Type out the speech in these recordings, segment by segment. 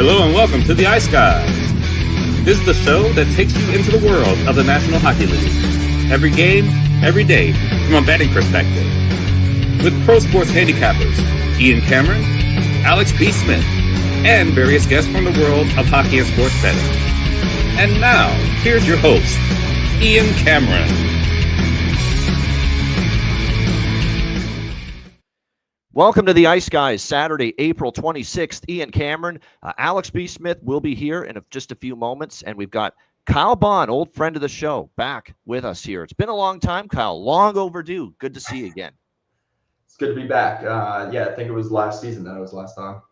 Hello and welcome to the Ice Guys. This is the show that takes you into the world of the National Hockey League. Every game, every day, from a betting perspective. With pro sports handicappers, Ian Cameron, Alex B. Smith, and various guests from the world of hockey and sports betting. And now, here's your host, Ian Cameron. Welcome to the Ice Guys, Saturday, April 26th. Ian Cameron, Alex B. Smith will be here in just a few moments, and we've got Kyle Bond, old friend of the show, back with us here. It's been a long time, Kyle, long overdue. Good to see you again. It's good to be back. I think it was last season that it was last time.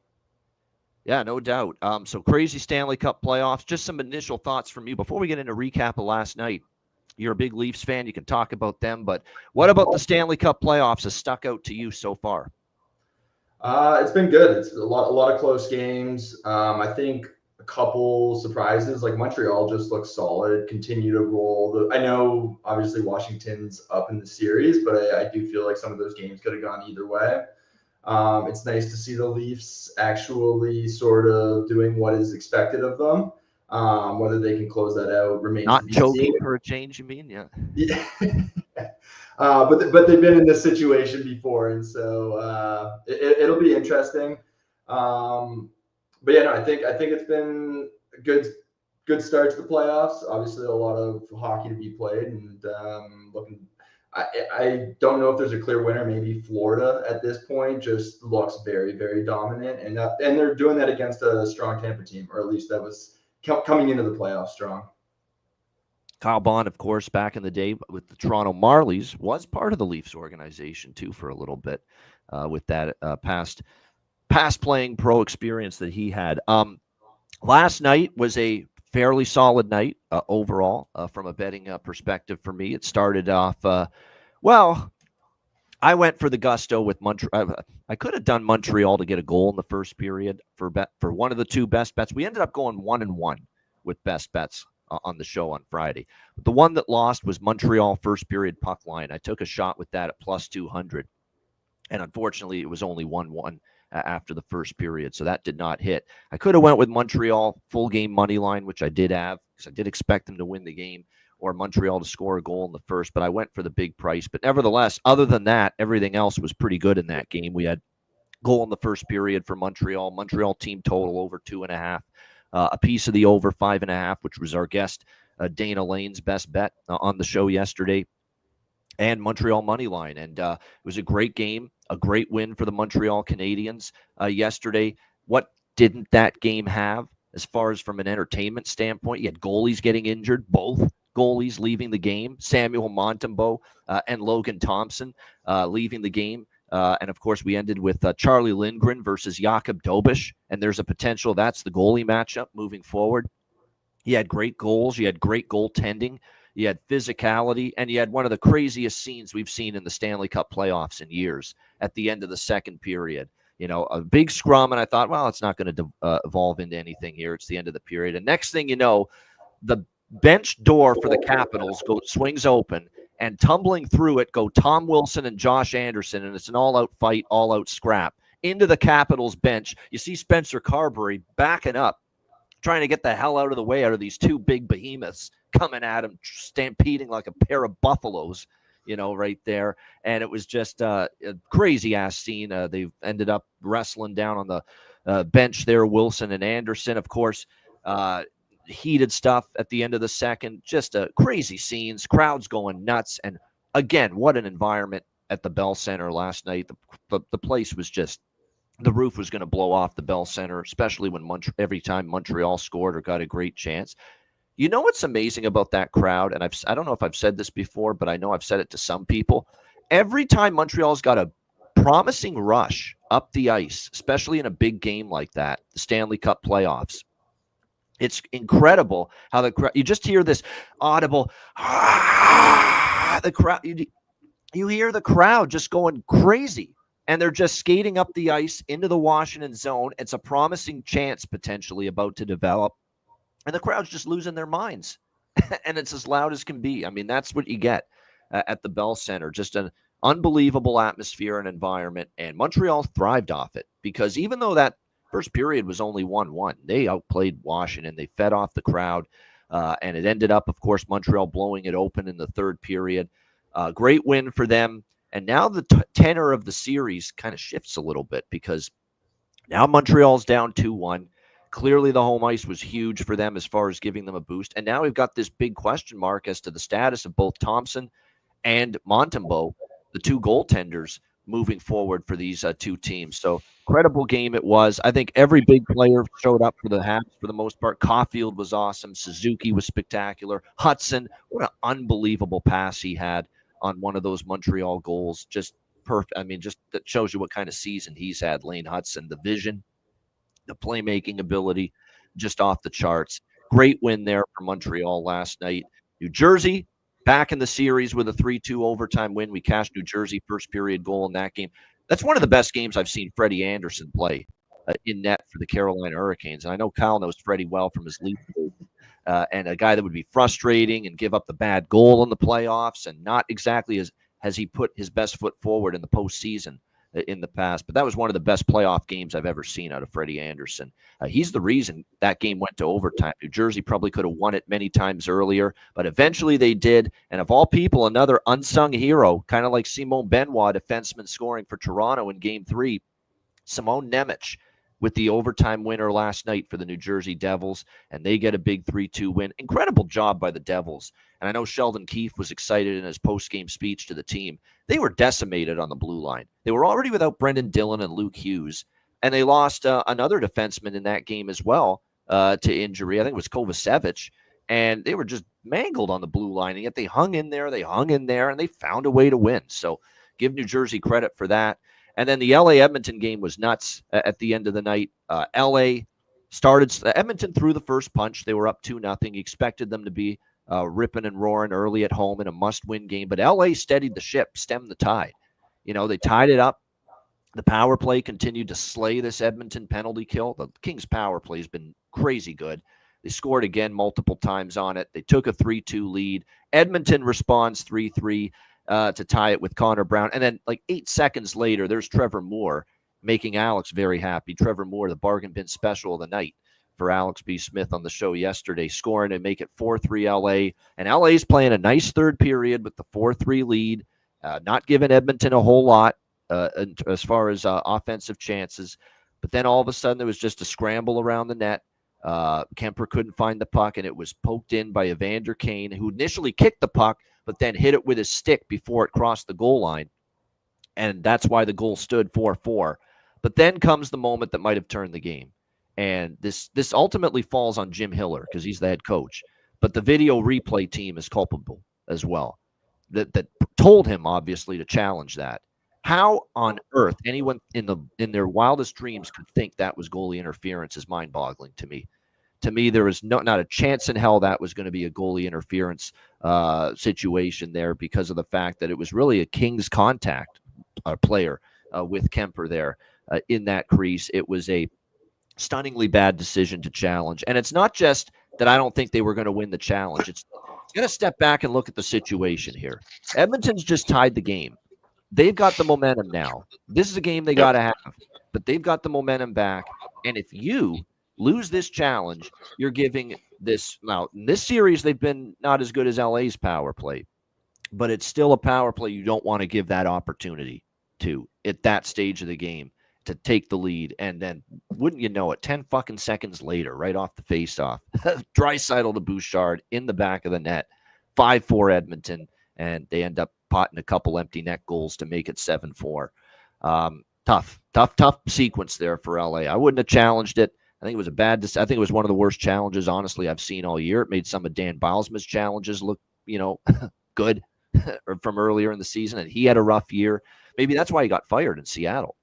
Yeah, no doubt. So crazy Stanley Cup playoffs. Just some initial thoughts from you before we get into a recap of last night. You're a big Leafs fan. You can talk about them, but what about the Stanley Cup playoffs has stuck out to you so far? It's been good. It's a lot of close games. I think a couple surprises, like Montreal just looks solid, continue to roll. I know obviously Washington's up in the series, but I do feel like some of those games could have gone either way. It's nice to see the Leafs actually sort of doing what is expected of them. Whether they can close that out remains not to be choking seen. For a change, you mean? Yeah. But they've been in this situation before, and so it'll be interesting. But yeah, no, I think it's been a good start to the playoffs. Obviously, a lot of hockey to be played, and looking. I don't know if there's a clear winner. Maybe Florida at this point just looks very, very dominant, and they're doing that against a strong Tampa team, or at least that was coming into the playoffs strong. Kyle Bond, of course, back in the day with the Toronto Marlies, was part of the Leafs organization too for a little bit with that past playing pro experience that he had. Last night was a fairly solid night overall from a betting perspective for me. It started off, I went for the gusto with Montreal. I could have done Montreal to get a goal in the first period for one of the two best bets. We ended up going 1-1 with best bets on the show on Friday. But the one that lost was Montreal first period puck line. I took a shot with that at plus 200. And unfortunately, it was only 1-1 after the first period. So that did not hit. I could have went with Montreal full game money line, which I did have because I did expect them to win the game or Montreal to score a goal in the first. But I went for the big price. But nevertheless, other than that, everything else was pretty good in that game. We had goal in the first period for Montreal. Montreal team total over 2.5. A piece of the over 5.5, which was our guest Dana Lane's best bet on the show yesterday, and Montreal money line. And it was a great game, a great win for the Montreal Canadiens yesterday. What didn't that game have as far as from an entertainment standpoint? You had goalies getting injured, both goalies leaving the game, Samuel Montembeault and Logan Thompson leaving the game. And, of course, we ended with Charlie Lindgren versus Jakub Dobeš, and there's a potential that's the goalie matchup moving forward. You had great goals. You had great goaltending. You had physicality, and you had one of the craziest scenes we've seen in the Stanley Cup playoffs in years at the end of the second period. You know, a big scrum, and I thought, well, it's not going to evolve into anything here. It's the end of the period. And next thing you know, the bench door for the Capitals swings open, and tumbling through it go Tom Wilson and Josh Anderson, and it's an all-out fight, all-out scrap. Into the Capitals bench, you see Spencer Carberry backing up, trying to get the hell out of the way out of these two big behemoths coming at him, stampeding like a pair of buffaloes, right there. And it was just a crazy-ass scene. They ended up wrestling down on the bench there, Wilson and Anderson. Of course, heated stuff at the end of the second, just crazy scenes, crowds going nuts. And again, what an environment at the Bell Center last night. The place was just, the roof was going to blow off the Bell Center, especially when every time Montreal scored or got a great chance. You know what's amazing about that crowd? And I don't know if I've said this before, but I know I've said it to some people. Every time Montreal's got a promising rush up the ice, especially in a big game like that, the Stanley Cup playoffs, it's incredible how the crowd, you just hear this audible, the crowd, you hear the crowd just going crazy, and they're just skating up the ice into the Washington zone. It's a promising chance potentially about to develop, and the crowd's just losing their minds, and it's as loud as can be. I mean, that's what you get at the Bell Center, just an unbelievable atmosphere and environment, and Montreal thrived off it because even though that First period was only 1-1. They outplayed Washington. They fed off the crowd, and it ended up, of course, Montreal blowing it open in the third period. Great win for them. And now the tenor of the series kind of shifts a little bit because now Montreal's down 2-1. Clearly, the home ice was huge for them as far as giving them a boost. And now we've got this big question mark as to the status of both Thompson and Montembeault, the two goaltenders, moving forward for these two teams. So, incredible game it was. I think every big player showed up for the Habs for the most part. Caulfield was awesome. Suzuki was spectacular. Hudson, what an unbelievable pass he had on one of those Montreal goals. Just perfect. I mean, just that shows you what kind of season he's had, Lane Hudson. The vision, the playmaking ability, just off the charts. Great win there for Montreal last night. New Jersey back in the series with a 3-2 overtime win. We cashed New Jersey first period goal in that game. That's one of the best games I've seen Freddie Anderson play in net for the Carolina Hurricanes. And I know Kyle knows Freddie well from his league days, and a guy that would be frustrating and give up the bad goal in the playoffs, and not exactly as has he put his best foot forward in the postseason in the past. But that was one of the best playoff games I've ever seen out of Freddie Anderson. He's the reason that game went to overtime. New Jersey probably could have won it many times earlier, but eventually they did. And of all people, another unsung hero, kind of like Simon Benoit, defenseman scoring for Toronto in Game 3, Simon Nemec with the overtime winner last night for the New Jersey Devils, and they get a big 3-2 win. Incredible job by the Devils. And I know Sheldon Keefe was excited in his post-game speech to the team. They were decimated on the blue line. They were already without Brendan Dillon and Luke Hughes, and they lost another defenseman in that game as well to injury. I think it was Kovacevic, and they were just mangled on the blue line, and yet they hung in there, and they found a way to win. So give New Jersey credit for that. And then the LA-Edmonton game was nuts at the end of the night. LA started – Edmonton threw the first punch. They were up 2-0. You expected them to be ripping and roaring early at home in a must-win game. But LA steadied the ship, stemmed the tide. You know, they tied it up. The power play continued to slay this Edmonton penalty kill. The Kings' power play has been crazy good. They scored again multiple times on it. They took a 3-2 lead. Edmonton responds 3-3. To tie it with Connor Brown. And then like 8 seconds later, there's Trevor Moore making Alex very happy. Trevor Moore, the bargain bin special of the night for Alex B. Smith on the show yesterday, scoring and make it 4-3 LA. And LA's playing a nice third period with the 4-3 lead, not giving Edmonton a whole lot as far as offensive chances. But then all of a sudden, there was just a scramble around the net. Kemper couldn't find the puck, and it was poked in by Evander Kane, who initially kicked the puck, but then hit it with his stick before it crossed the goal line. And that's why the goal stood 4-4. But then comes the moment that might have turned the game. And this ultimately falls on Jim Hiller because he's the head coach. But the video replay team is culpable as well. That told him, obviously, to challenge that. How on earth anyone in their wildest dreams could think that was goalie interference is mind-boggling to me. To me, there was not a chance in hell that was going to be a goalie interference situation there because of the fact that it was really a Kings contact player with Kemper there in that crease. It was a stunningly bad decision to challenge. And it's not just that I don't think they were going to win the challenge. It's going to step back and look at the situation here. Edmonton's just tied the game. They've got the momentum now. This is a game they got to have, but they've got the momentum back. And if you lose this challenge, you're giving this – now, in this series, they've been not as good as LA's power play, but it's still a power play you don't want to give that opportunity to at that stage of the game to take the lead. And then, wouldn't you know it, 10 fucking seconds later, right off the faceoff, Draisaitl to Bouchard in the back of the net, 5-4 Edmonton, and they end up potting a couple empty net goals to make it 7-4. Tough sequence there for LA. I wouldn't have challenged it. I think it was I think it was one of the worst challenges, honestly, I've seen all year. It made some of Dan Bylsma's challenges look, good from earlier in the season, and he had a rough year. Maybe that's why he got fired in Seattle.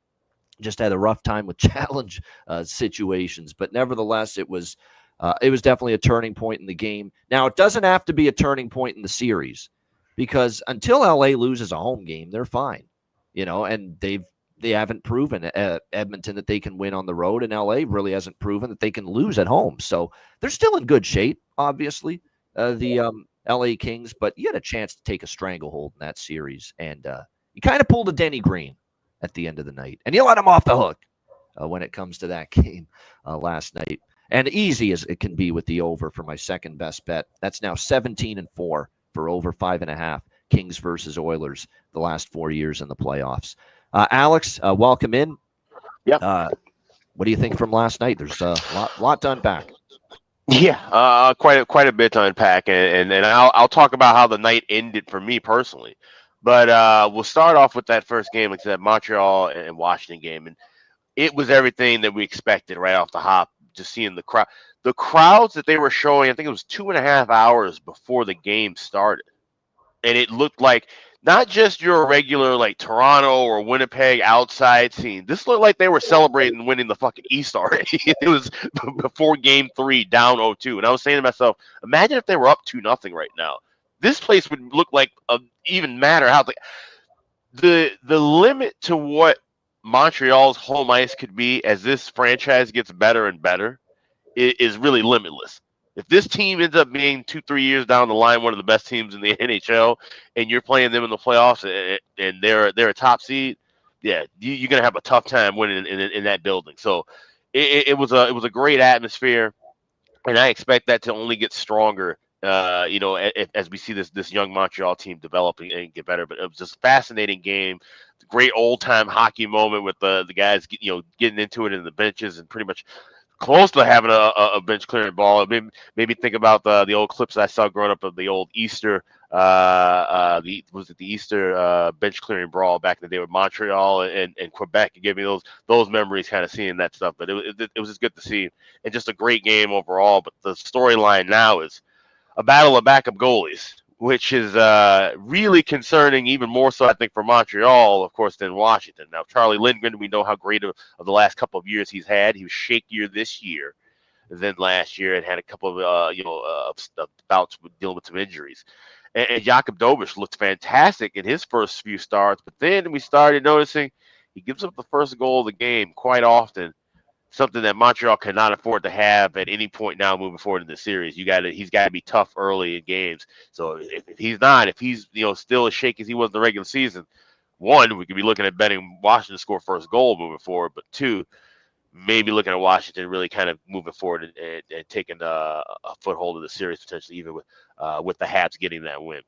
Just had a rough time with challenge situations. But nevertheless, it was definitely a turning point in the game. Now, it doesn't have to be a turning point in the series because until LA loses a home game, they're fine, and they haven't proven at Edmonton that they can win on the road, and LA really hasn't proven that they can lose at home. So they're still in good shape, obviously, the LA Kings, but you had a chance to take a stranglehold in that series, and you kind of pulled a Denny Green at the end of the night, and you let him off the hook. when it comes to that game last night. And easy as it can be with the over for my second best bet. That's now 17-4 for over 5.5. Kings versus Oilers the last 4 years in the playoffs. Alex, welcome in. Yep. What do you think from last night? There's a lot to unpack. Yeah, quite a bit to unpack, and I'll talk about how the night ended for me personally. But we'll start off with that first game, like I said, Montreal and Washington game, and it was everything that we expected right off the hop. Just seeing the crowds that they were showing. I think it was 2.5 hours before the game started, and it looked like not just your regular like Toronto or Winnipeg outside scene. This looked like they were celebrating winning the fucking East already. It was before Game 3, down 0-2, and I was saying to myself, imagine if they were up 2-0 right now. This place would look like even matter how the limit to what Montreal's home ice could be as this franchise gets better and better is really limitless. If this team ends up being 2-3 years down the line one of the best teams in the NHL, and you're playing them in the playoffs, and they're a top seed, yeah, you're gonna have a tough time winning in that building. So it was a great atmosphere, and I expect that to only get stronger. As we see this young Montreal team developing and get better. But it was just a fascinating game, great old time hockey moment with the guys getting into it in the benches and pretty much close to having a bench clearing ball. It made me think about the old clips I saw growing up of the old Easter the Easter bench clearing brawl back in the day with Montreal and Quebec. It gave me those memories, kind of seeing that stuff. But it was just good to see, and just a great game overall. But the storyline now is a battle of backup goalies, which is really concerning, even more so, I think, for Montreal, of course, than Washington. Now, Charlie Lindgren, we know how great of the last couple of years he's had. He was shakier this year than last year and had a couple of bouts with dealing with some injuries. And Jakub Dobeš looked fantastic in his first few starts, but then we started noticing he gives up the first goal of the game quite often. Something that Montreal cannot afford to have at any point now moving forward in the series. He's got to be tough early in games. So if he's still as shaky as he was in the regular season, one, we could be looking at betting Washington to score first goal moving forward, but two, maybe looking at Washington really kind of moving forward and taking a foothold of the series potentially, even with the Habs getting that win.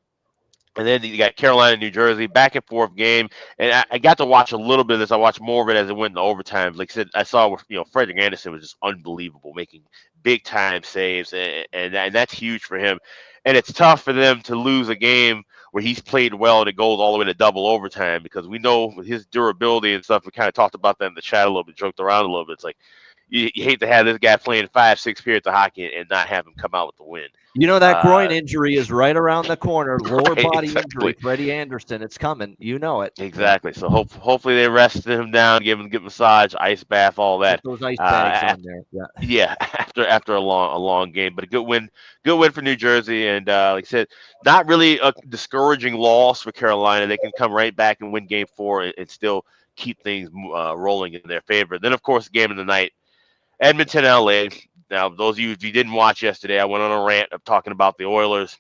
And then you got Carolina, New Jersey, back and forth game. And I got to watch a little bit of this. I watched more of it as it went into overtime. Like I said, I saw Frederik Andersen was just unbelievable, making big time saves, and that's huge for him. And it's tough for them to lose a game where he's played well and it goes all the way to double overtime, because we know with his durability and stuff, we kind of talked about that in the chat a little bit, joked around a little bit. It's like you hate to have this guy playing 5-6 periods of hockey and not have him come out with the win. That groin injury is right around the corner. Lower right, body exactly. injury. Freddie Andersen, it's coming. You know it. Exactly. So hopefully they rest him down, give him a massage, ice bath, all that. Put those ice bags on there. Yeah. After a long game, but a good win for New Jersey, and like I said, not really a discouraging loss for Carolina. They can come right back and win Game 4 and still keep things rolling in their favor. Then, of course, game of the night, Edmonton, LA. Now, those of you, if you didn't watch yesterday, I went on a rant of talking about the Oilers,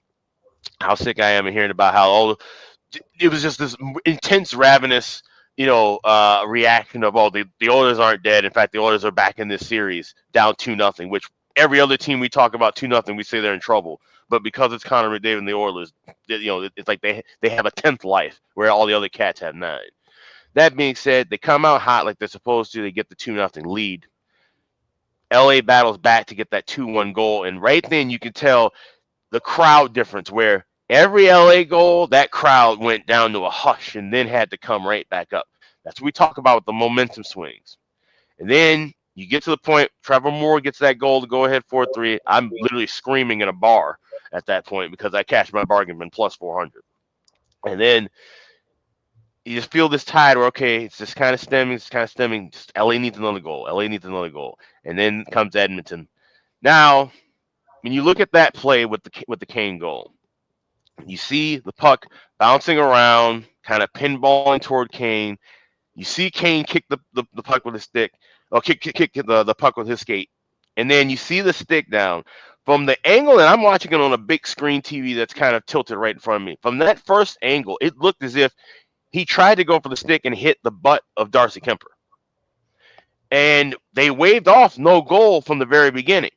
how sick I am of hearing about how it was just this intense, ravenous, reaction of, the Oilers aren't dead. In fact, the Oilers are back in this series down 2-0, which every other team we talk about 2-0, we say they're in trouble. But because it's Connor McDavid and the Oilers, it's like they have a 10th life where all the other cats have 9. That being said, they come out hot like they're supposed to. They get the 2-0 lead. LA battles back to get that 2-1 goal, and right then you can tell the crowd difference, where every LA goal, that crowd went down to a hush and then had to come right back up. That's what we talk about with the momentum swings. And then you get to the point, Trevor Moore gets that goal to go ahead 4-3. I'm literally screaming in a bar at that point because I cashed my bargain bin plus 400. And then you just feel this tide where, okay, it's just kind of stemming. Just LA needs another goal. And then comes Edmonton. Now, when you look at that play with the Kane goal, you see the puck bouncing around, kind of pinballing toward Kane. You see Kane kick the puck with his stick, or kick the puck with his skate. And then you see the stick down. From the angle, and I'm watching it on a big screen TV that's kind of tilted right in front of me. From that first angle, it looked as if he tried to go for the stick and hit the butt of Darcy Kemper. And they waved off no goal from the very beginning.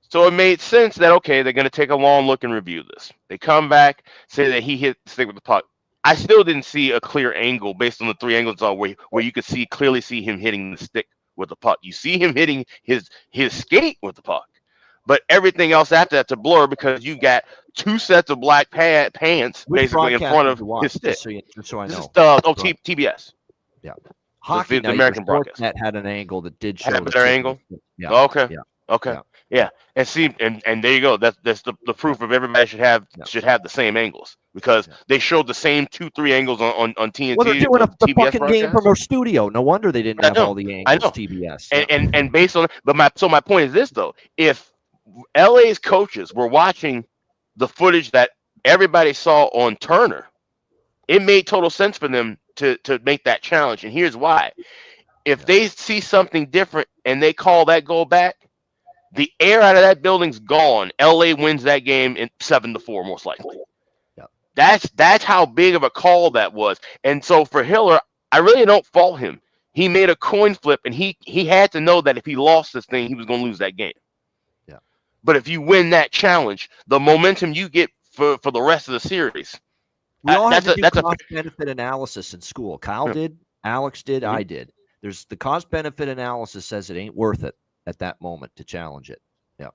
So it made sense that, okay, they're going to take a long look and review this. They come back, say that he hit the stick with the puck. I still didn't see a clear angle based on the 3 angles where you could clearly see him hitting the stick with the puck. You see him hitting his skate with the puck. But everything else after that's a blur because you got 2 sets of black pants Which basically in front of his stick. Just so I know. This is TBS. Yeah. Hockey the American broadcast that had an angle that did show had a better angle. Yeah. Okay. Yeah. Okay. Yeah. And see, and there you go. That's the proof of everybody should have the same angles because they showed the same 2-3 angles on TNT. Well, they're doing the TBS fucking game from our studio. No wonder they didn't have all the angles. TBS. And based on, but my point is this though: if LA's coaches were watching the footage that everybody saw on Turner, it made total sense for them to make that challenge. And here's why: if they see something different and they call that goal back, the air out of that building's gone. LA wins that game in 7-4, most likely. Yeah. That's how big of a call that was. And so for Hiller, I really don't fault him. He made a coin flip, and he had to know that if he lost this thing, he was going to lose that game. Yeah. But if you win that challenge, the momentum you get for the rest of the series. We all had to do cost-benefit analysis in school. Kyle did, Alex did, I did. There's the cost-benefit analysis says it ain't worth it at that moment to challenge it. Yeah.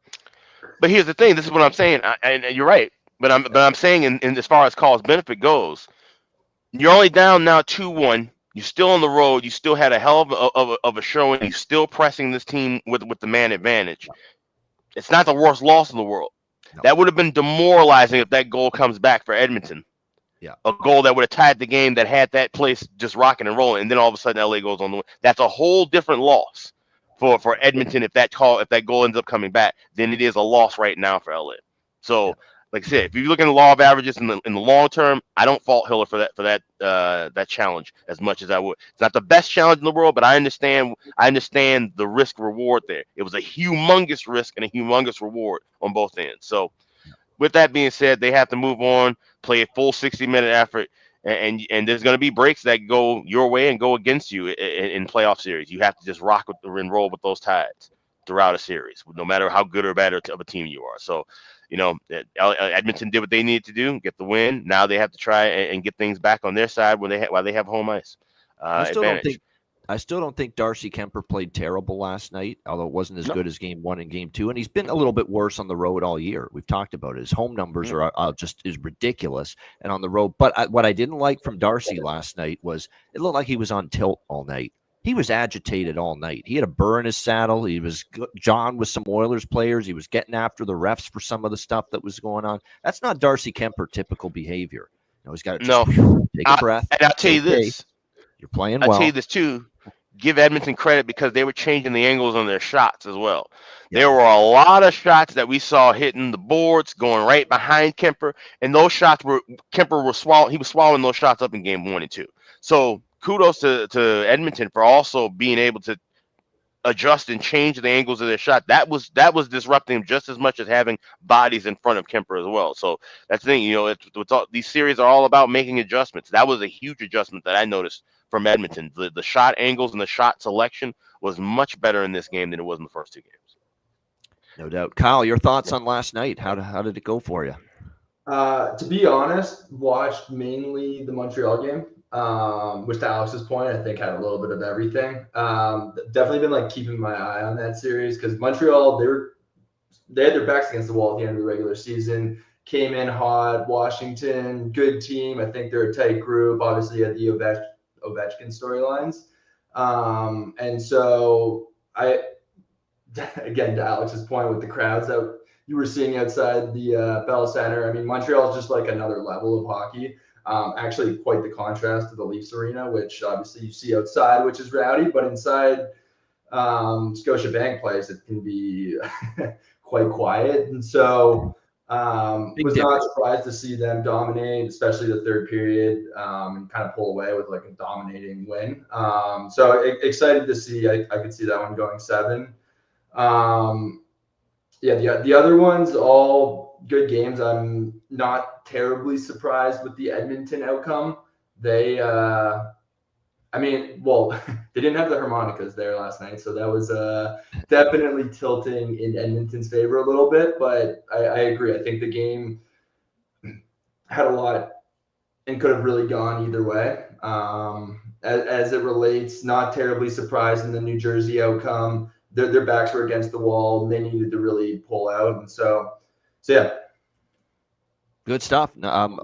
But here's the thing. This is what I'm saying. And you're right. But I'm saying in as far as cost benefit goes, you're only down now 2-1. You're still on the road. You still had a hell of a showing. You're still pressing this team with the man advantage. It's not the worst loss in the world. No. That would have been demoralizing if that goal comes back for Edmonton. Yeah. A goal that would have tied the game that had that place just rocking and rolling. And then all of a sudden LA goes on the win. That's a whole different loss for Edmonton if that goal ends up coming back than it is a loss right now for LA. So, like I said, if you look at the law of averages in the long term, I don't fault Hiller for that challenge as much as I would. It's not the best challenge in the world, but I understand the risk reward there. It was a humongous risk and a humongous reward on both ends. So, with that being said, they have to move on, play a full 60-minute effort. And there's going to be breaks that go your way and go against you in playoff series. You have to just rock with and roll with those tides throughout a series, no matter how good or bad of a team you are. So, Edmonton did what they needed to do, get the win. Now they have to try and get things back on their side while they have home ice. I still don't think Darcy Kemper played terrible last night, although it wasn't as good as game 1 and game 2. And he's been a little bit worse on the road all year. We've talked about it. His home numbers are just is ridiculous and on the road. But what I didn't like from Darcy last night was it looked like he was on tilt all night. He was agitated all night. He had a burr in his saddle. He was John with some Oilers players. He was getting after the refs for some of the stuff that was going on. That's not Darcy Kemper typical behavior. He's got to take a breath. And I'll tell you this. You're playing well. I'll tell you this too. Give Edmonton credit because they were changing the angles on their shots as well. Yeah. There were a lot of shots that we saw hitting the boards, going right behind Kemper, and those shots Kemper was swallowing those shots up in game 1 and 2. So kudos to Edmonton for also being able to adjust and change the angles of their shot. That was disrupting just as much as having bodies in front of Kemper as well. So that's the thing. These series are all about making adjustments. That was a huge adjustment that I noticed from Edmonton. The shot angles and the shot selection was much better in this game than it was in the first 2 games. No doubt. Kyle, your thoughts on last night? How did it go for you? To be honest, watched mainly the Montreal game, which to Alex's point, I think had a little bit of everything. Definitely been keeping my eye on that series because Montreal, they had their backs against the wall at the end of the regular season. Came in hot. Washington, good team. I think they're a tight group. Obviously, you had the Ovechkin storylines. And so again, to Alex's point with the crowds that you were seeing outside the Bell Center, I mean, Montreal is just another level of hockey. Actually quite the contrast to the Leafs arena, which obviously you see outside, which is rowdy, but inside Scotiabank Place, it can be quite quiet. And so was not surprised to see them dominate, especially the third period, and kind of pull away with a dominating win. So excited to see. I could see that one going 7. The other ones, all good games. I'm not terribly surprised with the Edmonton outcome. They I mean, well, they didn't have the harmonicas there last night, so that was definitely tilting in Edmonton's favor a little bit. But I agree. I think the game had a lot and could have really gone either way. As it relates, not terribly surprised in the New Jersey outcome. Their backs were against the wall. And they needed to really pull out, and so yeah. Good stuff.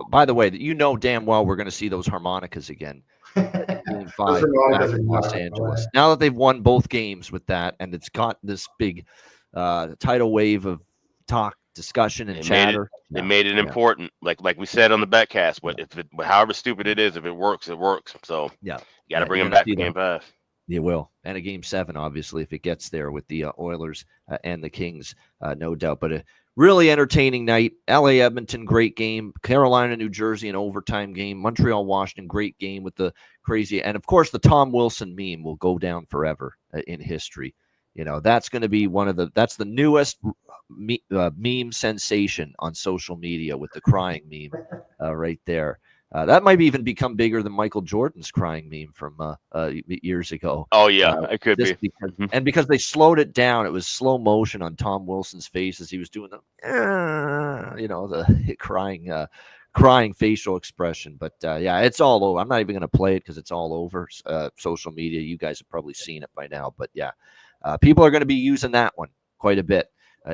By the way, you know damn well we're going to see those harmonicas again. Game 5 back in Los Angeles. Now that they've won both games with that, and it's got this big tidal wave of talk, discussion, and chatter. They made it important, like we said on the Betcast. But however stupid it is, if it works, it works. So yeah, you got to bring them back to Game 5. You will, and a Game 7, obviously, if it gets there with the Oilers and the Kings, no doubt. But really entertaining night. LA Edmonton, great game. Carolina, New Jersey, an overtime game. Montreal, Washington, great game with the crazy. And of course, the Tom Wilson meme will go down forever in history. You know, that's going to be that's the newest meme sensation on social media with the crying meme right there. That might even become bigger than Michael Jordan's crying meme from years ago. Oh, yeah, it could be. Because they slowed it down. It was slow motion on Tom Wilson's face as he was doing the crying facial expression. But, yeah, it's all over. I'm not even going to play it because it's all over social media. You guys have probably seen it by now. But, yeah, people are going to be using that one quite a bit.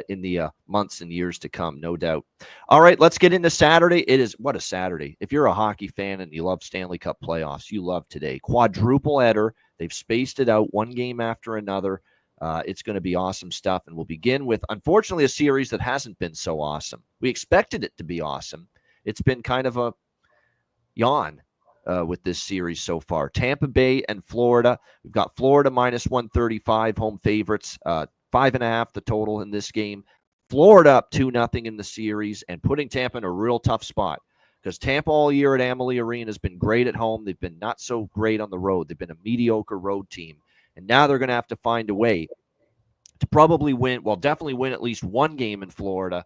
In the months and years to come, no doubt. All right, let's get into Saturday. What a Saturday. If you're a hockey fan and you love Stanley Cup playoffs, you love today. Quadruple header. They've spaced it out one game after another. It's going to be awesome stuff. And we'll begin with, unfortunately, a series that hasn't been so awesome. We expected it to be awesome. It's been kind of a yawn with this series so far. Tampa Bay and Florida. We've got Florida minus 135, home favorites. 5.5 the total in this game. Florida up 2-0 in the series and putting Tampa in a real tough spot because Tampa all year at Amalie Arena has been great at home. They've been not so great on the road. They've been a mediocre road team. And now they're going to have to find a way to probably definitely win at least one game in Florida.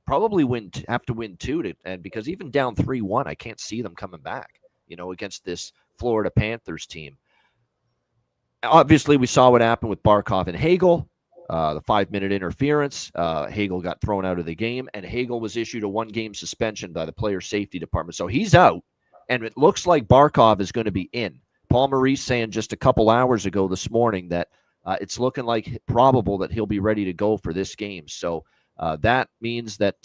Probably have to win two. And because even down 3-1, I can't see them coming back, against this Florida Panthers team. Obviously, we saw what happened with Barkov and Hagel. The 5-minute interference. Hagel got thrown out of the game, and Hagel was issued a 1-game suspension by the player safety department. So he's out, and it looks like Barkov is going to be in. Paul Maurice saying just a couple hours ago this morning that it's looking like probable that he'll be ready to go for this game. So that means that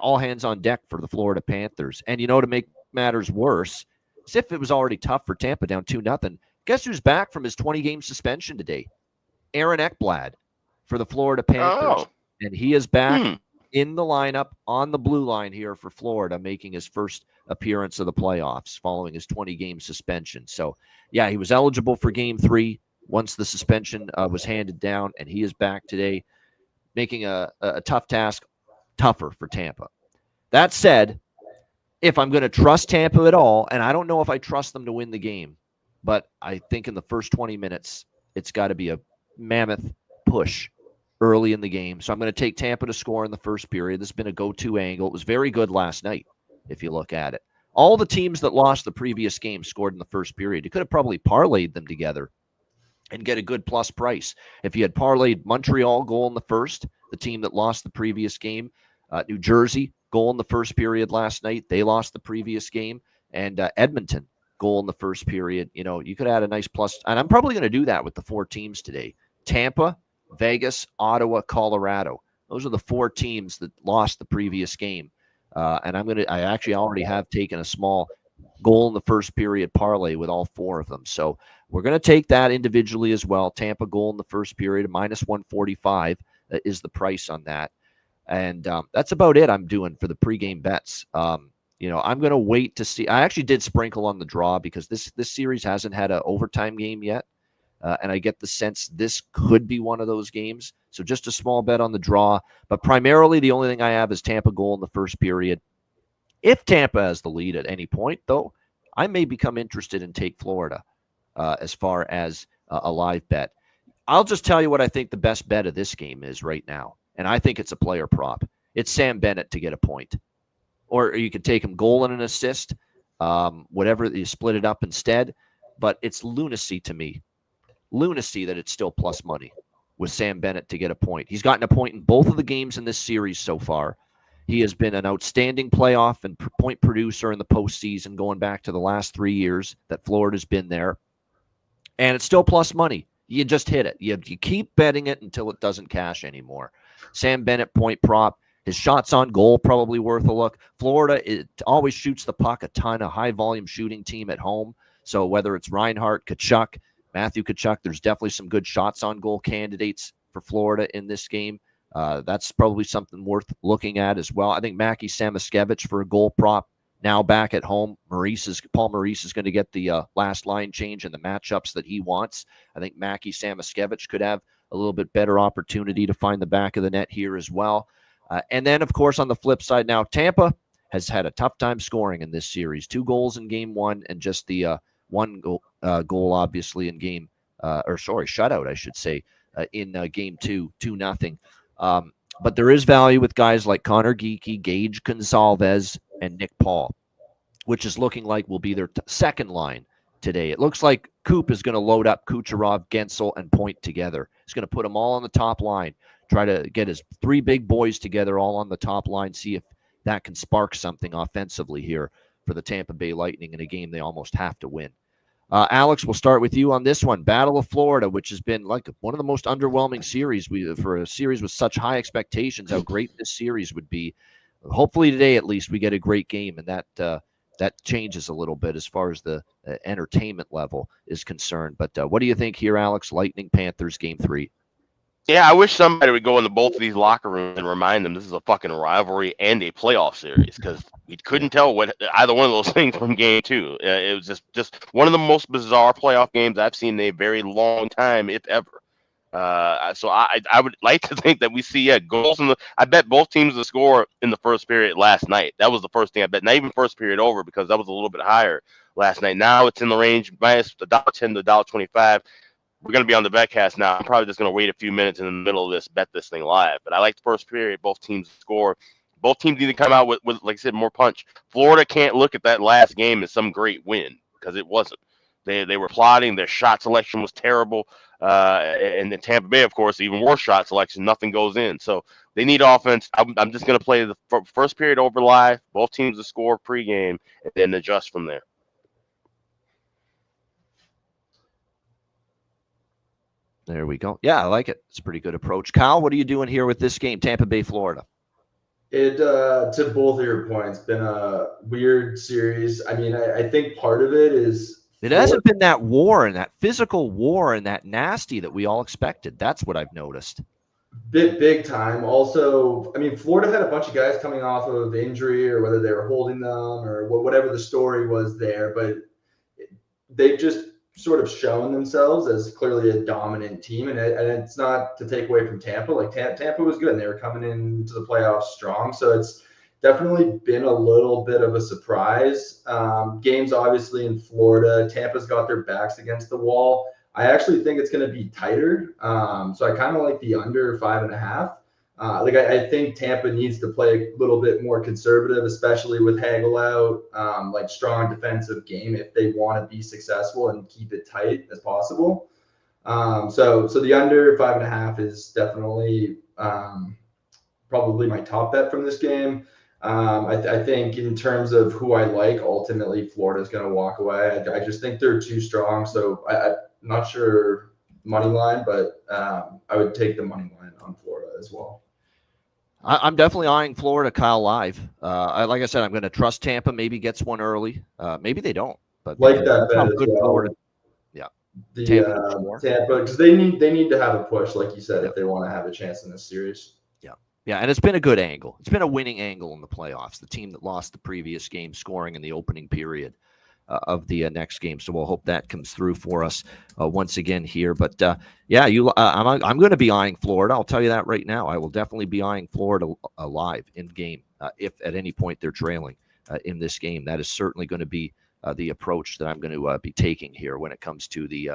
all hands on deck for the Florida Panthers. And, to make matters worse, as if it was already tough for Tampa down 2-0, guess who's back from his 20-game suspension today? Aaron Ekblad. For the Florida Panthers. And he is back in the lineup on the blue line here for Florida, making his first appearance of the playoffs following his 20-game suspension. So, yeah, he was eligible for Game 3 once the suspension was handed down, and he is back today, making a tough task tougher for Tampa. That said, if I'm going to trust Tampa at all, and I don't know if I trust them to win the game, but I think in the first 20 minutes, it's got to be a mammoth push early in the game. So I'm going to take Tampa to score in the first period. This has been a go-to angle. It was very good last night, if you look at it. All the teams that lost the previous game scored in the first period. You could have probably parlayed them together and get a good plus price. If you had parlayed Montreal goal in the first, the team that lost the previous game, New Jersey goal in the first period last night, they lost the previous game, and Edmonton goal in the first period. You could add a nice plus, and I'm probably going to do that with the 4 teams today. Tampa, Vegas, Ottawa, Colorado. Those are the 4 teams that lost the previous game. And I actually already have taken a small goal in the first period parlay with all 4 of them. So we're going to take that individually as well. Tampa goal in the first period, minus 145 is the price on that. And that's about it I'm doing for the pregame bets. I'm going to wait to see. I actually did sprinkle on the draw because this series hasn't had an overtime game yet. And I get the sense this could be one of those games. So just a small bet on the draw. But primarily the only thing I have is Tampa goal in the first period. If Tampa has the lead at any point, though, I may become interested in take Florida as far as a live bet. I'll just tell you what I think the best bet of this game is right now. And I think it's a player prop. It's Sam Bennett to get a point. Or you could take him goal and an assist, whatever, you split it up instead. but it's lunacy to me. Lunacy that it's still plus money with Sam Bennett to get a point. He's gotten a point in both of the games in this series so far. He has been an outstanding playoff and point producer in the postseason going back to the last 3 years that Florida's been there. And it's still plus money. You just hit it. You keep betting it until it doesn't cash anymore. Sam Bennett point prop. His shots on goal probably worth a look. Florida always shoots the puck, a ton, a high-volume shooting team at home. So whether it's Reinhart, Tkachuk, Matthew Tkachuk, there's definitely some good shots on goal candidates for Florida in this game. That's probably something worth looking at as well. I think Mackie Samoskevich for a goal prop now back at home. Paul Maurice is going to get the last line change and the matchups that he wants. I think Mackie Samoskevich could have a little bit better opportunity to find the back of the net here as well. And then, of course, on the flip side now, Tampa has had a tough time scoring in this series. 2 goals in game 1 and just the one goal, obviously, in game shutout, I should say, in game 2, 2-0. But there is value with guys like Connor Geekie, Gage Gonzalez, and Nick Paul, which is looking like will be their second line today. It looks like Coop is going to load up Kucherov, Gensel, and Point together. He's going to put them all on the top line, try to get his 3 big boys together all on the top line, see if that can spark something offensively here for the Tampa Bay Lightning in a game they almost have to win. Alex, we'll start with you on this one. Battle of Florida, which has been like one of the most underwhelming series for a series with such high expectations, how great this series would be. Hopefully today, at least, we get a great game, and that changes a little bit as far as the entertainment level is concerned. But what do you think here, Alex? Lightning Panthers game 3. Yeah, I wish somebody would go into both of these locker rooms and remind them this is a fucking rivalry and a playoff series, because we couldn't tell what either one of those things from game 2. It was just one of the most bizarre playoff games I've seen in a very long time, if ever. So I would like to think that we see goals in the. I bet both teams to score in the first period last night. That was the first thing I bet. Not even first period over, because that was a little bit higher last night. Now it's in the range minus $1.10 to $1.25. We're going to be on the betcast now. I'm probably just going to wait a few minutes in the middle of this, bet this thing live. But I like the first period. Both teams score. Both teams need to come out with, like I said, more punch. Florida can't look at that last game as some great win, because it wasn't. They were plotting. Their shot selection was terrible. And the Tampa Bay, of course, even worse shot selection. Nothing goes in. So they need offense. I'm just going to play the first period over live. Both teams to score pregame, and then adjust from there. There we go. Yeah, I like it. It's a pretty good approach. Kyle, what are you doing here with this game, Tampa Bay, Florida? It, to both of your points, been a weird series. I mean, I think part of it is it hasn't been that war and that physical war and that nasty that we all expected. That's what I've noticed. Big time. Also, I mean, Florida had a bunch of guys coming off of injury, or whether they were holding them or whatever the story was there, but they've just sort of shown themselves as clearly a dominant team, and it's not to take away from Tampa. Like Tampa was good, and they were coming into the playoffs strong, so it's definitely been a little bit of a surprise. Games obviously in Florida, Tampa's got their backs against the wall. I actually think it's going to be tighter, so I kind of like the under 5.5. I think Tampa needs to play a little bit more conservative, especially with Hagel out, like strong defensive game if they want to be successful and keep it tight as possible. So the under 5.5 is definitely probably my top bet from this game. I think in terms of who I like, ultimately Florida's going to walk away. I just think they're too strong. So I'm not sure money line, but I would take the money line on Florida as well. I'm definitely eyeing Florida, Kyle, live. Like I said, I'm going to trust Tampa. Maybe gets one early. Maybe they don't. But like that bet as well. Florida. Yeah, Tampa, because they need to have a push, like you said, if they want to have a chance in this series. Yeah, and it's been a good angle. It's been a winning angle in the playoffs. The team that lost the previous game scoring in the opening period of the next game. So we'll hope that comes through for us once again here. But I'm going to be eyeing Florida. I'll tell you that right now. I will definitely be eyeing Florida live in game if at any point they're trailing in this game. That is certainly going to be the approach that I'm going to be taking here when it comes to the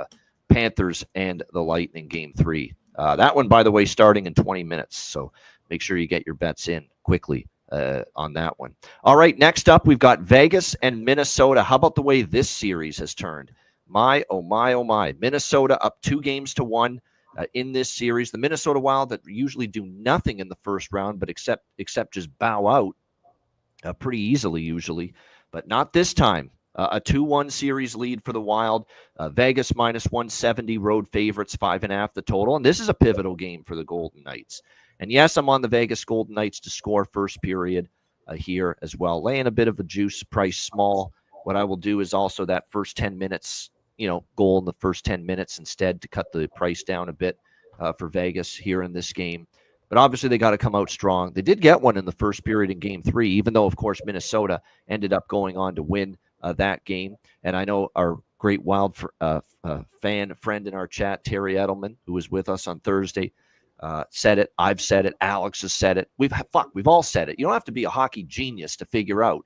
Panthers and the Lightning game 3. That one, by the way, starting in 20 minutes. So make sure you get your bets in quickly on that one. All right, next up, we've got Vegas and Minnesota. How about the way this series has turned? My, oh my, oh my. Minnesota up 2-1 in this series. The Minnesota Wild that usually do nothing in the first round, but except just bow out pretty easily usually, but not this time. A 2-1 series lead for the Wild. Vegas minus 170, road favorites, 5.5 the total. And this is a pivotal game for the Golden Knights. And yes, I'm on the Vegas Golden Knights to score first period here as well. Laying a bit of a juice, price small. What I will do is also that first 10 minutes, goal in the first 10 minutes instead to cut the price down a bit for Vegas here in this game. But obviously, they got to come out strong. They did get one in the first period in Game 3, even though, of course, Minnesota ended up going on to win that game. And I know our great Wild friend in our chat, Terry Edelman, who was with us on Thursday, said it. I've said it. Alex has said it. We've all said it. You don't have to be a hockey genius to figure out.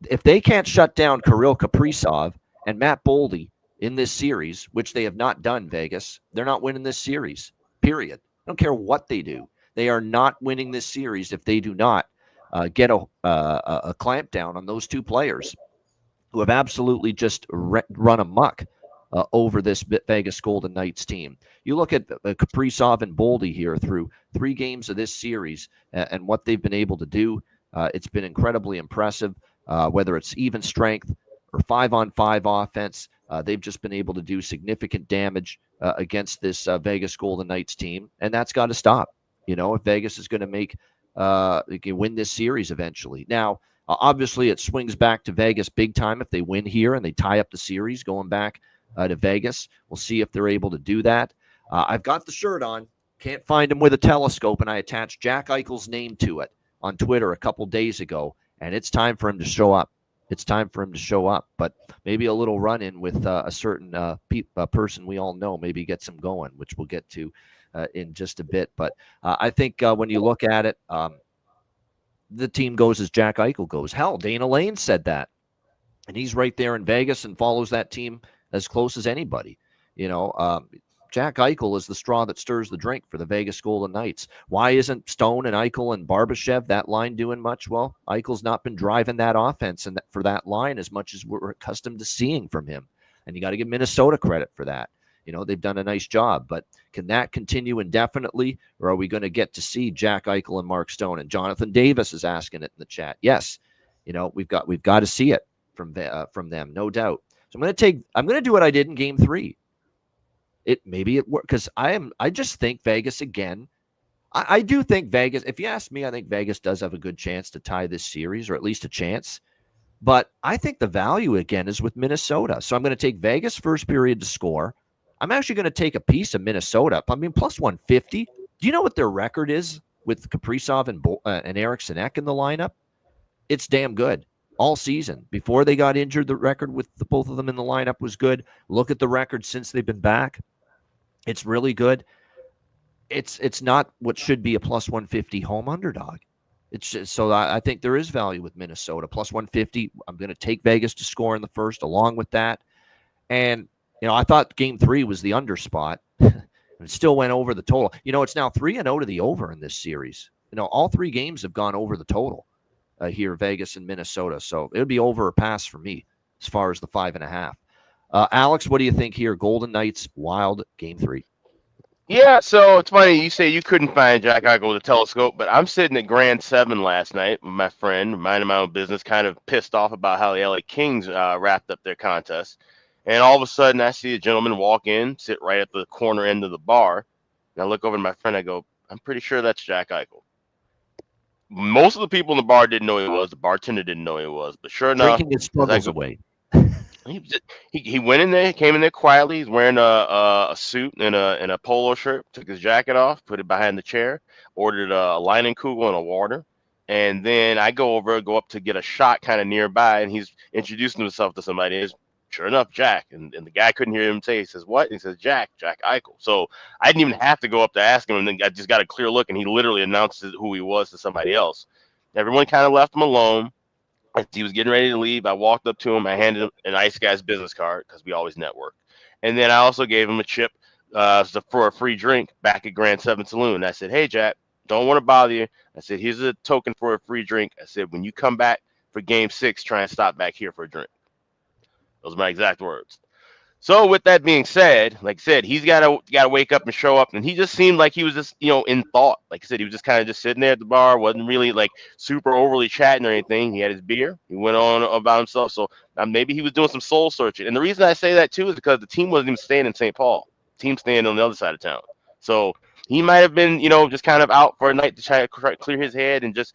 If they can't shut down Kirill Kaprizov and Matt Boldy in this series, which they have not done, Vegas, they're not winning this series, period. I don't care what they do. They are not winning this series if they do not get a clamp down on those two players who have absolutely just run amok over this Vegas Golden Knights team. You look at Kaprizov and Boldy here through 3 games of this series and what they've been able to do. It's been incredibly impressive, whether it's even strength or 5-on-5 offense. They've just been able to do significant damage against this Vegas Golden Knights team, and that's got to stop. If Vegas is going to win this series eventually. Now, obviously, it swings back to Vegas big time if they win here and they tie up the series going back to Vegas. We'll see if they're able to do that. I've got the shirt on. Can't find him with a telescope, and I attached Jack Eichel's name to it on Twitter a couple days ago, and it's time for him to show up. It's time for him to show up, but maybe a little run-in with a certain person we all know maybe gets him going, which we'll get to in just a bit. But I think when you look at it, the team goes as Jack Eichel goes. Hell, Dana Lane said that, and he's right there in Vegas and follows that team as close as anybody. Jack Eichel is the straw that stirs the drink for the Vegas Golden Knights. Why isn't Stone and Eichel and Barbashev, that line, doing much? Well, Eichel's not been driving that offense and for that line as much as we're accustomed to seeing from him. And you got to give Minnesota credit for that. They've done a nice job, but can that continue indefinitely, or are we going to get to see Jack Eichel and Mark Stone? And Jonathan Davis is asking it in the chat. Yes, we've got to see it from them, no doubt. So I'm going to do what I did in Game 3. Maybe it worked because I just think Vegas again. I do think Vegas. If you ask me, I think Vegas does have a good chance to tie this series, or at least a chance. But I think the value again is with Minnesota. So I'm going to take Vegas first period to score. I'm actually going to take a piece of Minnesota. I mean, plus 150. Do you know what their record is with Kaprizov and Eric Sinek in the lineup? It's damn good. All season. Before they got injured, the record with both of them in the lineup was good. Look at the record since they've been back. It's really good. It's not what should be a plus 150 home underdog. It's just, so I think there is value with Minnesota. Plus 150. I'm going to take Vegas to score in the first along with that. And I thought Game 3 was the under spot. It still went over the total. It's now 3-0 to the over in this series. All 3 games have gone over the total here, Vegas and Minnesota. So it'll be over or pass for me as far as the 5.5. Alex, what do you think here? Golden Knights, Wild, Game 3. Yeah, so it's funny you say you couldn't find Jack Eichel with a telescope, but I'm sitting at Grand 7 last night with my friend, minding my own business, kind of pissed off about how the LA Kings wrapped up their contest. And all of a sudden, I see a gentleman walk in, sit right at the corner end of the bar. And I look over at my friend. I go, I'm pretty sure that's Jack Eichel. Most of the people in the bar didn't know who he was. The bartender didn't know who he was. But sure enough, drinking his struggles away. He went in there, came in there quietly. He's wearing a suit and a polo shirt. Took his jacket off, put it behind the chair. Ordered a Leinenkugel and a water. And then I go up to get a shot kind of nearby, and he's introducing himself to somebody. It's sure enough, Jack. And the guy couldn't hear him say. He says, "What?" And he says, Jack Eichel. So I didn't even have to go up to ask him, and then I just got a clear look, and he literally announced who he was to somebody else. Everyone kind of left him alone. As he was getting ready to leave, I walked up to him. I handed him an Ice Guy's business card because we always network. And then I also gave him a chip for a free drink back at Grand 7 Saloon. I said, "Hey, Jack, don't want to bother you." I said, "Here's a token for a free drink." I said, "When you come back for Game 6, try and stop back here for a drink." Those are my exact words. So with that being said, like I said, he's gotta wake up and show up, and he just seemed like he was just in thought. Like I said, he was just kind of just sitting there at the bar, wasn't really like super overly chatting or anything. He had his beer, he went on about himself. So maybe he was doing some soul searching. And the reason I say that too is because the team wasn't even staying in St. Paul. The team staying on the other side of town. So he might have been just kind of out for a night to try to clear his head and just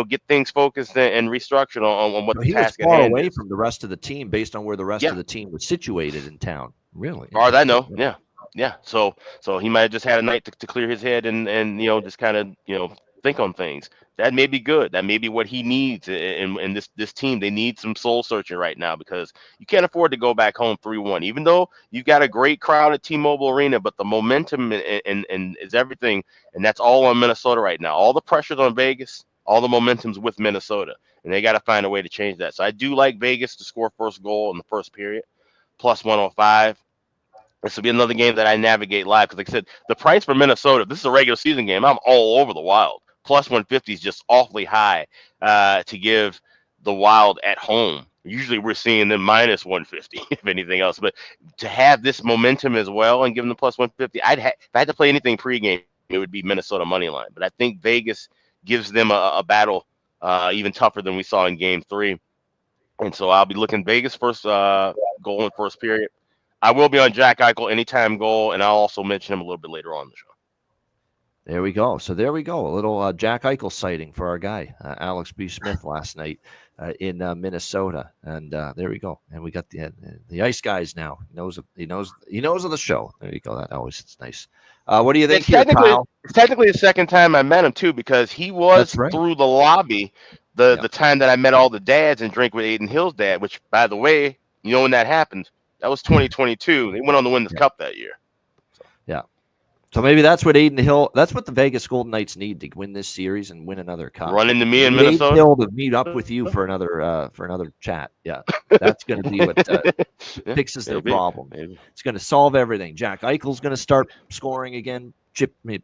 get things focused and restructured on what So the he was task at far hand away is. from the rest of the team based on where the rest Yeah. of the team was situated in town. Really? As far as I know, Interesting. yeah. So he might have just had a night to clear his head and just kind of think on things. That may be good. That may be what he needs in this team. They need some soul searching right now because you can't afford to go back home 3-1. Even though you've got a great crowd at T-Mobile Arena, but the momentum and is everything, and that's all on Minnesota right now. All the pressure's on Vegas. All the momentum's with Minnesota, and they got to find a way to change that. So I do like Vegas to score first goal in the first period, plus 105. This will be another game that I navigate live because, like I said, the price for Minnesota, this is a regular season game. I'm all over the Wild. Plus 150 is just awfully high to give the Wild at home. Usually we're seeing them minus 150, if anything else. But to have this momentum as well and give them the plus 150, if I had to play anything pregame, it would be Minnesota money line. But I think Vegas gives them a battle even tougher than we saw in Game 3. And so I'll be looking Vegas first goal in first period. I will be on Jack Eichel anytime goal, and I'll also mention him a little bit later on in the show. There we go. So there we go. A little Jack Eichel sighting for our guy, Alex B. Smith, last night in Minnesota. And there we go. And we got the ice guys now. He knows of the show. There you go. That always is nice. What do you think here, Kyle? It's technically the second time I met him too, because he was through the lobby the time that I met all the dads and drank with Aiden Hill's dad. Which, by the way, when that happened, that was 2022. They went on to win the Cup that year. Yeah. So maybe that's what that's what the Vegas Golden Knights need to win this series and win another Cup. Run into me in Minnesota. Aiden Hill to meet up with you for another chat. Yeah, that's going to be what fixes their problem. Maybe. It's going to solve everything. Jack Eichel's going to start scoring again,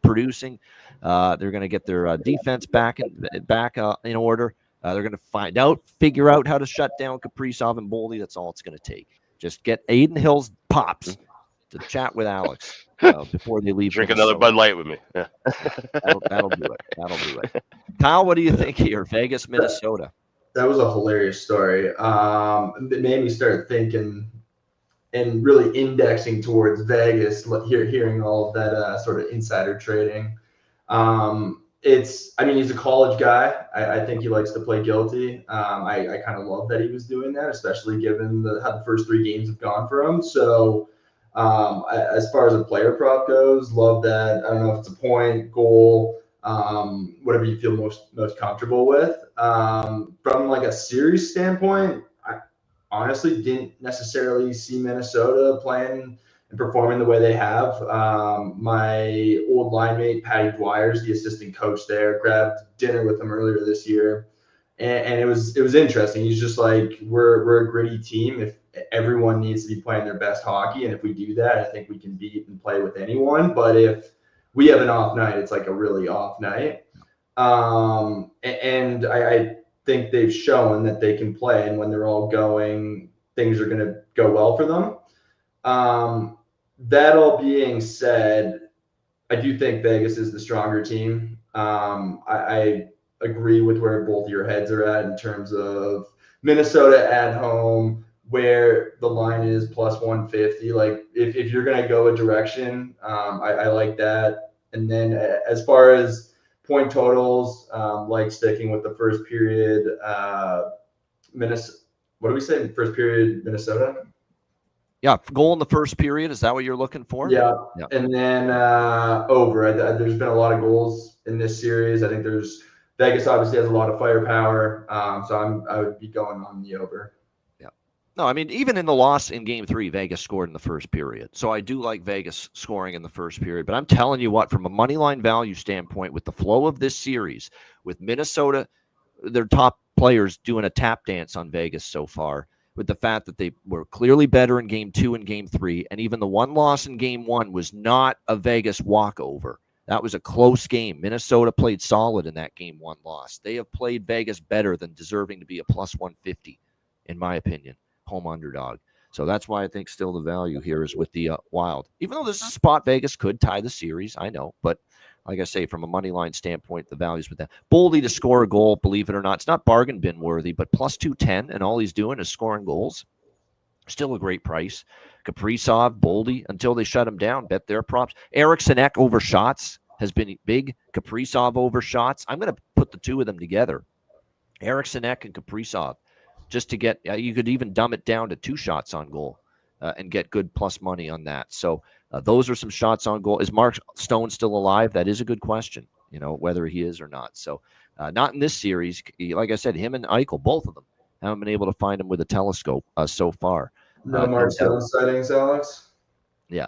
producing. They're going to get their defense back in order. They're going to figure out how to shut down Kaprizov and Boldy. That's all it's going to take. Just get Aiden Hill's pops to chat with Alex before they leave. Drink another Bud Light with me. Yeah. That'll do it. That'll do it. Kyle, what do you think here? Vegas, Minnesota. That was a hilarious story. It made me start thinking and really indexing towards Vegas, hearing all of that sort of insider trading. He's a college guy. I think he likes to play guilty. I kind of love that he was doing that, especially given how the first 3 games have gone for him. So as far as a player prop goes, love that. I don't know if it's a point, goal, whatever you feel most comfortable with. From like a series standpoint, I honestly didn't necessarily see Minnesota playing and performing the way they have. My old line mate, Patty Dwyer's the assistant coach there, grabbed dinner with him earlier this year. And it was interesting. He's just like, we're a gritty team. If everyone needs to be playing their best hockey, and if we do that, I think we can beat and play with anyone. But if we have an off night, it's like a really off night. And I think they've shown that they can play, and when they're all going, things are going to go well for them. That all being said, I do think Vegas is the stronger team. I agree with where both of your heads are at in terms of Minnesota at home, where the line is plus 150. Like if you're going to go a direction, I like that. And then as far as point totals, like sticking with the first period, Minnesota. What do we say? First period, Minnesota. Yeah, goal in the first period. Is that what you're looking for? Yeah. And then over. There's been a lot of goals in this series. I think Vegas obviously has a lot of firepower, so I would be going on the over. Yeah. No, I mean, even in the loss in Game 3, Vegas scored in the first period. So I do like Vegas scoring in the first period. But I'm telling you what, from a money line value standpoint, with the flow of this series, with Minnesota, their top players doing a tap dance on Vegas so far, with the fact that they were clearly better in Game 2 and Game 3, and even the one loss in Game 1 was not a Vegas walkover. That was a close game. Minnesota played solid in that Game 1 loss. They have played Vegas better than deserving to be a plus 150, in my opinion, home underdog. So that's why I think still the value here is with the Wild. Even though this is a spot Vegas could tie the series, I know. But like I say, from a money line standpoint, the value's with that. Boldy to score a goal, believe it or not. It's not bargain bin worthy, but plus 210, and all he's doing is scoring goals. Still a great price. Kaprizov, Boldy, until they shut him down, bet their props. Eriksson Ek over shots has been big. Kaprizov over shots. I'm going to put the two of them together. Eriksson Ek and Kaprizov, just to get, you could even dumb it down to 2 shots on goal and get good plus money on that. So those are some shots on goal. Is Mark Stone still alive? That is a good question, whether he is or not. So not in this series. Like I said, him and Eichel, both of them, haven't been able to find him with a telescope so far. No Mark Stone sightings, Alex? Yeah.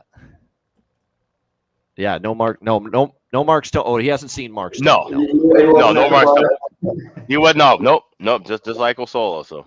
Yeah, no Mark Stone. Oh, he hasn't seen Mark Stone. No Mark Stone. You would nope, just Eichel solo. So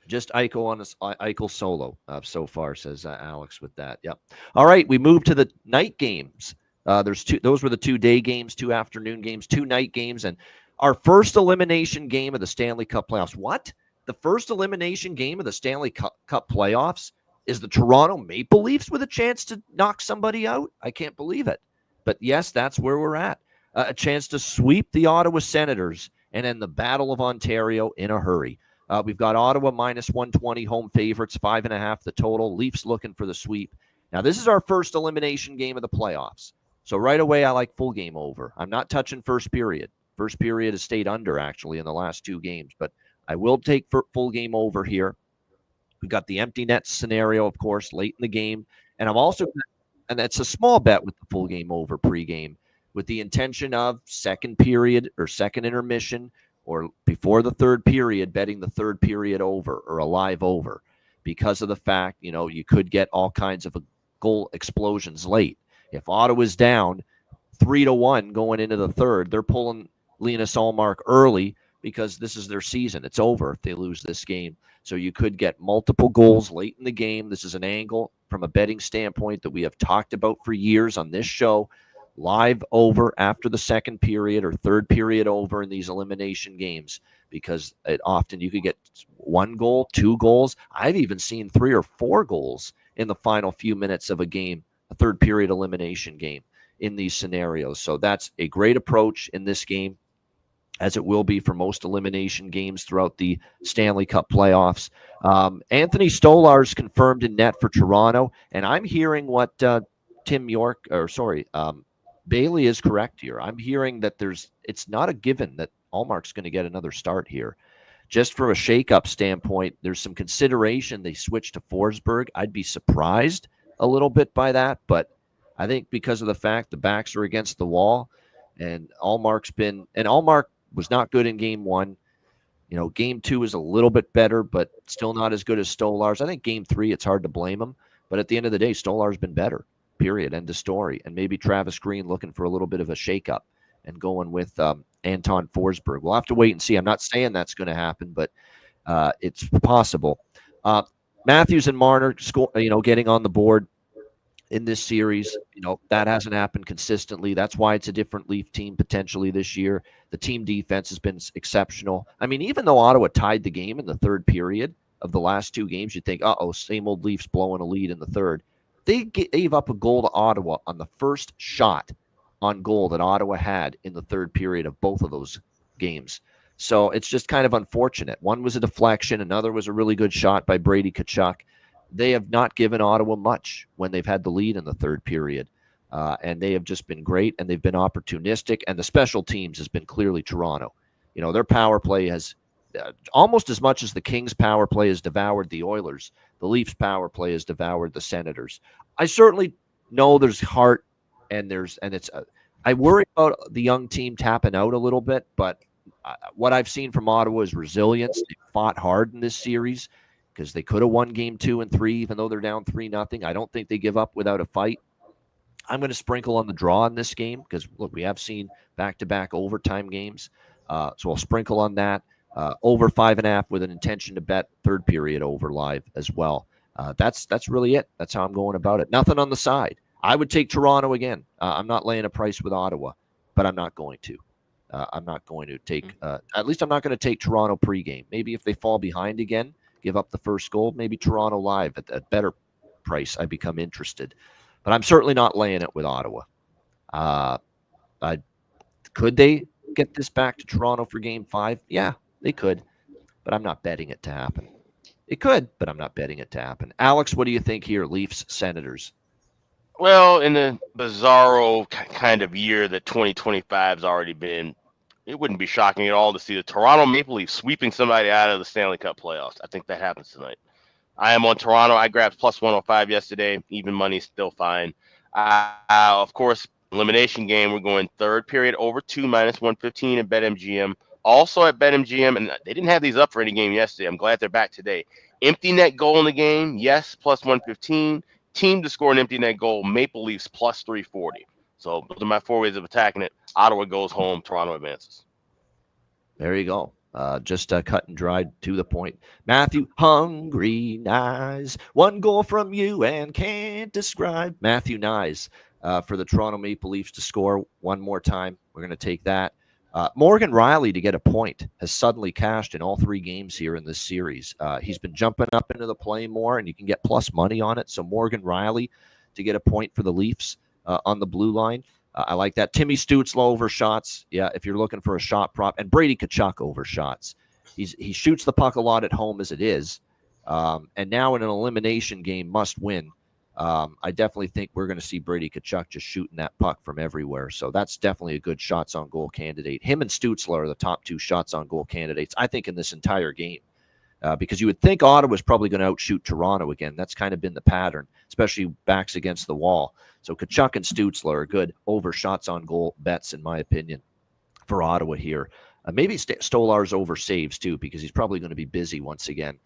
just Eichel on Eichel solo so far, says Alex with that. Yep. All right, we move to the night games. There's 2. Those were the 2 day games, 2 afternoon games, 2 night games, and our first elimination game of the Stanley Cup playoffs. What? The first elimination game of the Stanley Cup playoffs is the Toronto Maple Leafs with a chance to knock somebody out? I can't believe it. But yes, that's where we're at. A chance to sweep the Ottawa Senators and end the Battle of Ontario in a hurry. We've got Ottawa minus 120 home favorites, 5.5 the total. Leafs looking for the sweep. Now, this is our first elimination game of the playoffs. So right away, I like full game over. I'm not touching first period. First period has stayed under, actually, in the last 2 games. But I will take full game over here. We've got the empty net scenario, of course, late in the game. And I'm also, and that's a small bet with the full game over pregame, with the intention of second period or second intermission or before the third period, betting the third period over or a live over because of the fact, you could get all kinds of goal explosions late. If Ottawa's down 3-1 going into the third, they're pulling Linus Ullmark early because this is their season. It's over if they lose this game. So you could get multiple goals late in the game. This is an angle from a betting standpoint that we have talked about for years on this show. Live over after the second period or third period over in these elimination games, because often you could get 1 goal, 2 goals. I've even seen 3 or 4 goals in the final few minutes of a game, a third period elimination game in these scenarios. So that's a great approach in this game, as it will be for most elimination games throughout the Stanley Cup playoffs. Anthony Stolar's confirmed in net for Toronto, and I'm hearing what Bailey is correct here. I'm hearing that it's not a given that Ullmark's going to get another start here. Just from a shakeup standpoint, there's some consideration they switched to Forsberg. I'd be surprised a little bit by that, but I think because of the fact the backs are against the wall, and Ullmark was not good in game 1. Game 2 is a little bit better, but still not as good as Stolar's. I think game 3, it's hard to blame him. But at the end of the day, Stolar's been better, period, end of story. And maybe Travis Green looking for a little bit of a shakeup and going with Anton Forsberg. We'll have to wait and see. I'm not saying that's going to happen, but it's possible. Matthews and Marner, getting on the board in this series, that hasn't happened consistently. That's why it's a different Leaf team potentially this year. The team defense has been exceptional. I mean, even though Ottawa tied the game in the third period of the last 2 games, you'd think, same old Leafs blowing a lead in the third. They gave up a goal to Ottawa on the first shot on goal that Ottawa had in the third period of both of those games. So it's just kind of unfortunate. One was a deflection. Another was a really good shot by Brady Tkachuk. They have not given Ottawa much when they've had the lead in the third period. And they have just been great, and they've been opportunistic. And the special teams has been clearly Toronto. Their power play has almost as much as the Kings' power play has devoured the Oilers. The Leafs' power play has devoured the Senators. I certainly know there's heart, I worry about the young team tapping out a little bit, but what I've seen from Ottawa is resilience. They fought hard in this series because they could have won game 2 and 3, even though they're down 3-0. I don't think they give up without a fight. I'm going to sprinkle on the draw in this game because, look, we have seen back-to-back overtime games. So I'll sprinkle on that. Over 5.5 with an intention to bet third period over live as well. That's really it. That's how I'm going about it. Nothing on the side. I would take Toronto again. I'm not laying a price with Ottawa, but I'm not going to. I'm not going to take, at least I'm not going to take Toronto pregame. Maybe if they fall behind again, give up the first goal. Maybe Toronto live at a better price. I become interested. But I'm certainly not laying it with Ottawa. Could they get this back to Toronto for Game 5? Yeah, they could. But I'm not betting it to happen. It could, but I'm not betting it to happen. Alex, what do you think here? Leafs, Senators. Well, in the bizarro kind of year that 2025 has already been, it wouldn't be shocking at all to see the Toronto Maple Leafs sweeping somebody out of the Stanley Cup playoffs. I think that happens tonight. I am on Toronto. I grabbed plus 105 yesterday. Even money, still fine. Of course, elimination game, we're going third period over 2 minus 115 at BetMGM. Also at BetMGM, and they didn't have these up for any game yesterday. I'm glad they're back today. Empty net goal in the game, yes, plus 115. Team to score an empty net goal, Maple Leafs plus 340. So those are my 4 ways of attacking it. Ottawa goes home, Toronto advances. There you go. Just cut and dried to the point. Matthew, hungry Nyes. 1 goal from you and can't describe. Matthew Nyes for the Toronto Maple Leafs to score one more time. We're going to take that. Morgan Rielly to get a point has suddenly cashed in all 3 games here in this series. He's been jumping up into the play more, and you can get plus money on it. So Morgan Rielly to get a point for the Leafs on the blue line. I like that. Timmy Stützle over shots. Yeah, if you're looking for a shot prop. And Brady Tkachuk over shots. He shoots the puck a lot at home as it is. And now in an elimination game, must win. I definitely think we're going to see Brady Tkachuk just shooting that puck from everywhere. So that's definitely a good shots on goal candidate. Him and Stützle are the top 2 shots on goal candidates, I think, in this entire game. Because you would think Ottawa's probably going to outshoot Toronto again. That's kind of been the pattern, especially backs against the wall. So Tkachuk and Stützle are good over shots on goal bets, in my opinion, for Ottawa here. Maybe Stolar's over saves, too, because he's probably going to be busy once again.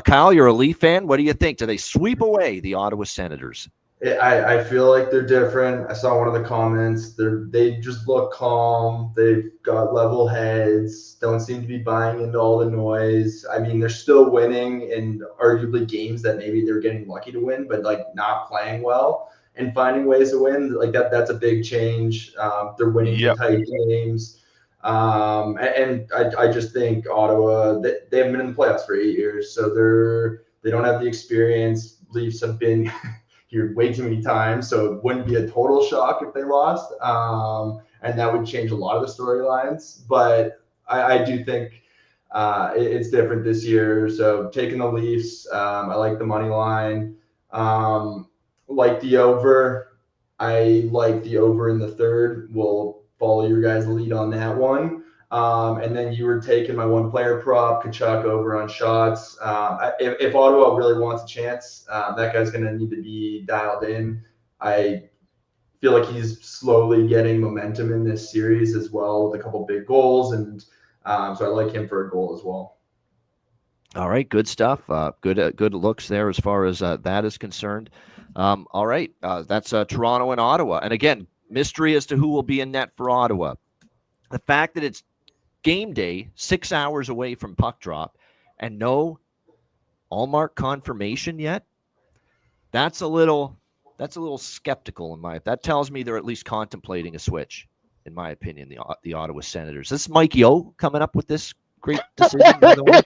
Kyle, you're a Leaf fan. What do you think? Do they sweep away the Ottawa Senators? I feel like they're different. I saw one of the comments. They just look calm. They've got level heads. Don't seem to be buying into all the noise. I mean, they're still winning in arguably games that maybe they're getting lucky to win, but like not playing well and finding ways to win. Like that's a big change. They're winning tight games. And I just think Ottawa, they haven't been in the playoffs for 8 years, so they don't have the experience. Leafs have been here way too many times, so it wouldn't be a total shock if they lost, and that would change a lot of the storylines. But I do think it's different this year. So taking the Leafs, I like the money line, like the over. I like the over in the third. We'll follow your guys' lead on that one. And then you were taking my 1-player prop, Tkachuk over on shots. If Ottawa really wants a chance, that guy's going to need to be dialed in. I feel like he's slowly getting momentum in this series as well with a couple big goals. And so I like him for a goal as well. All right, good stuff. Good looks there as far as that is concerned. All right, that's Toronto and Ottawa. And again, mystery as to who will be in net for Ottawa. The fact that it's game day, 6 hours away from puck drop, and no Allmark confirmation yet, that's a little skeptical in my. That tells me they're at least contemplating a switch, in my opinion. The Ottawa Senators. This is Mike Yeo coming up with this great decision, by the way.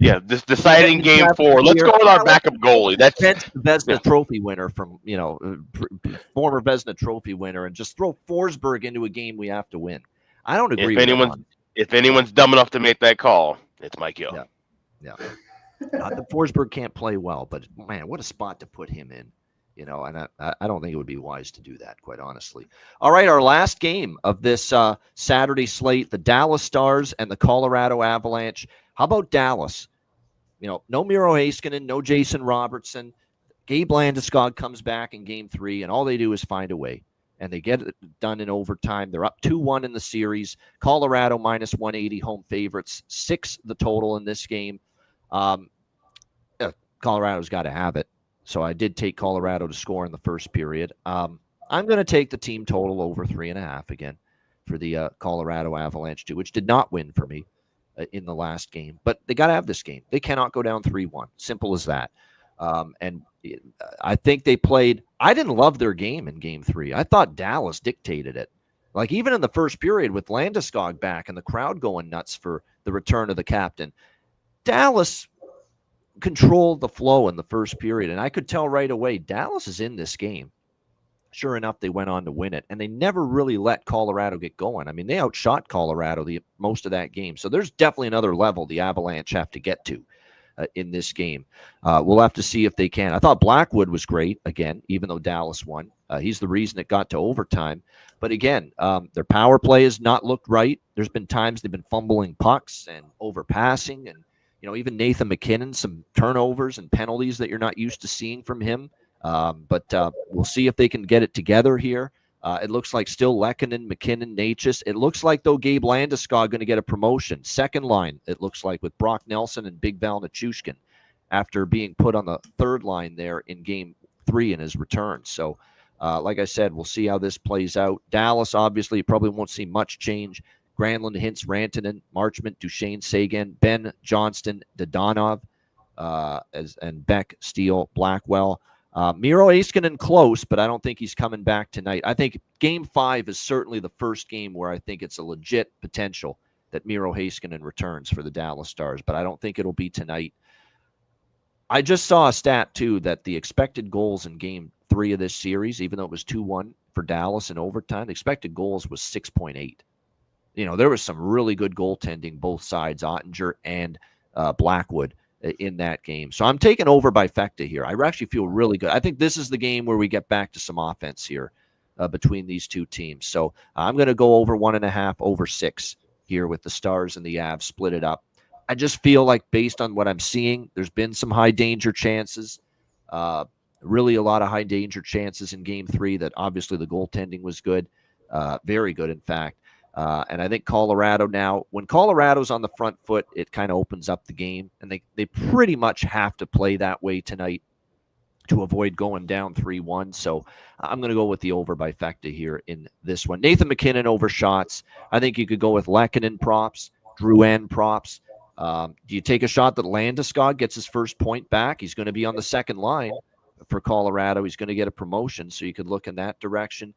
Yeah. This deciding game 4. Let's go with our backup goalie. That's Vezina Trophy winner from former Vezina Trophy winner, and just throw Forsberg into a game we have to win. I don't agree. If anyone's dumb enough to make that call, it's Mike Yeo. Yeah. The Forsberg can't play well, but man, what a spot to put him in. And I don't think it would be wise to do that, quite honestly. All right, our last game of this Saturday slate, the Dallas Stars and the Colorado Avalanche. How about Dallas? No Miro Heiskanen, no Jason Robertson. Gabe Landeskog comes back in Game 3, and all they do is find a way. And they get it done in overtime. They're up 2-1 in the series. Colorado minus 180 home favorites. 6 the total in this game. Colorado's got to have it. So I did take Colorado to score in the first period. I'm going to take the team total over 3.5 again for the Colorado Avalanche too, which did not win for me in the last game. But they got to have this game. They cannot go down 3-1. Simple as that. And I think they played – I didn't love their game in Game 3. I thought Dallas dictated it. Like even in the first period with Landeskog back and the crowd going nuts for the return of the captain, Dallas controlled the flow in the first period. And I could tell right away, Dallas is in this game. Sure enough, they went on to win it, and they never really let Colorado get going. I mean, they outshot Colorado most of that game. So there's definitely another level the Avalanche have to get to in this game. We'll have to see if they can. I thought Blackwood was great, again, even though Dallas won. He's the reason it got to overtime. But again, their power play has not looked right. There's been times they've been fumbling pucks and overpassing, and even Nathan MacKinnon, some turnovers and penalties that you're not used to seeing from him. But we'll see if they can get it together here. It looks like still Lehkonen, McKinnon, Natchez. It looks like, though, Gabe Landeskog going to get a promotion. Second line, it looks like, with Brock Nelson and Big Val Nichushkin after being put on the third line there in Game 3 in his return. So, like I said, we'll see how this plays out. Dallas, obviously, probably won't see much change. Granlund, Hintz, Rantanen, Marchment, Duchesne, Sagan, Ben, Johnston, Dodonov, and Beck, Steele, Blackwell. Miro Heiskanen close, but I don't think he's coming back tonight. I think Game 5 is certainly the first game where I think it's a legit potential that Miro Heiskanen returns for the Dallas Stars, but I don't think it'll be tonight. I just saw a stat, too, that the expected goals in Game 3 of this series, even though it was 2-1 for Dallas in overtime, the expected goals was 6.8. There was some really good goaltending, both sides, Ottinger and Blackwood, in that game. So I'm taking over by Fekta here. I actually feel really good. I think this is the game where we get back to some offense here between these two teams. So I'm going to go over 1.5, over 6 here with the Stars and the Avs split it up. I just feel like based on what I'm seeing, there's been some high danger chances, really a lot of high danger chances in Game 3 that obviously the goaltending was good, very good, in fact. And I think Colorado now, when Colorado's on the front foot, it kind of opens up the game. And they pretty much have to play that way tonight to avoid going down 3-1. So I'm going to go with the over by Fekta here in this one. Nathan MacKinnon over shots. I think you could go with Lehkonen props, Drouin props. Do you take a shot that Landeskog gets his first point back? He's going to be on the second line for Colorado. He's going to get a promotion, so you could look in that direction.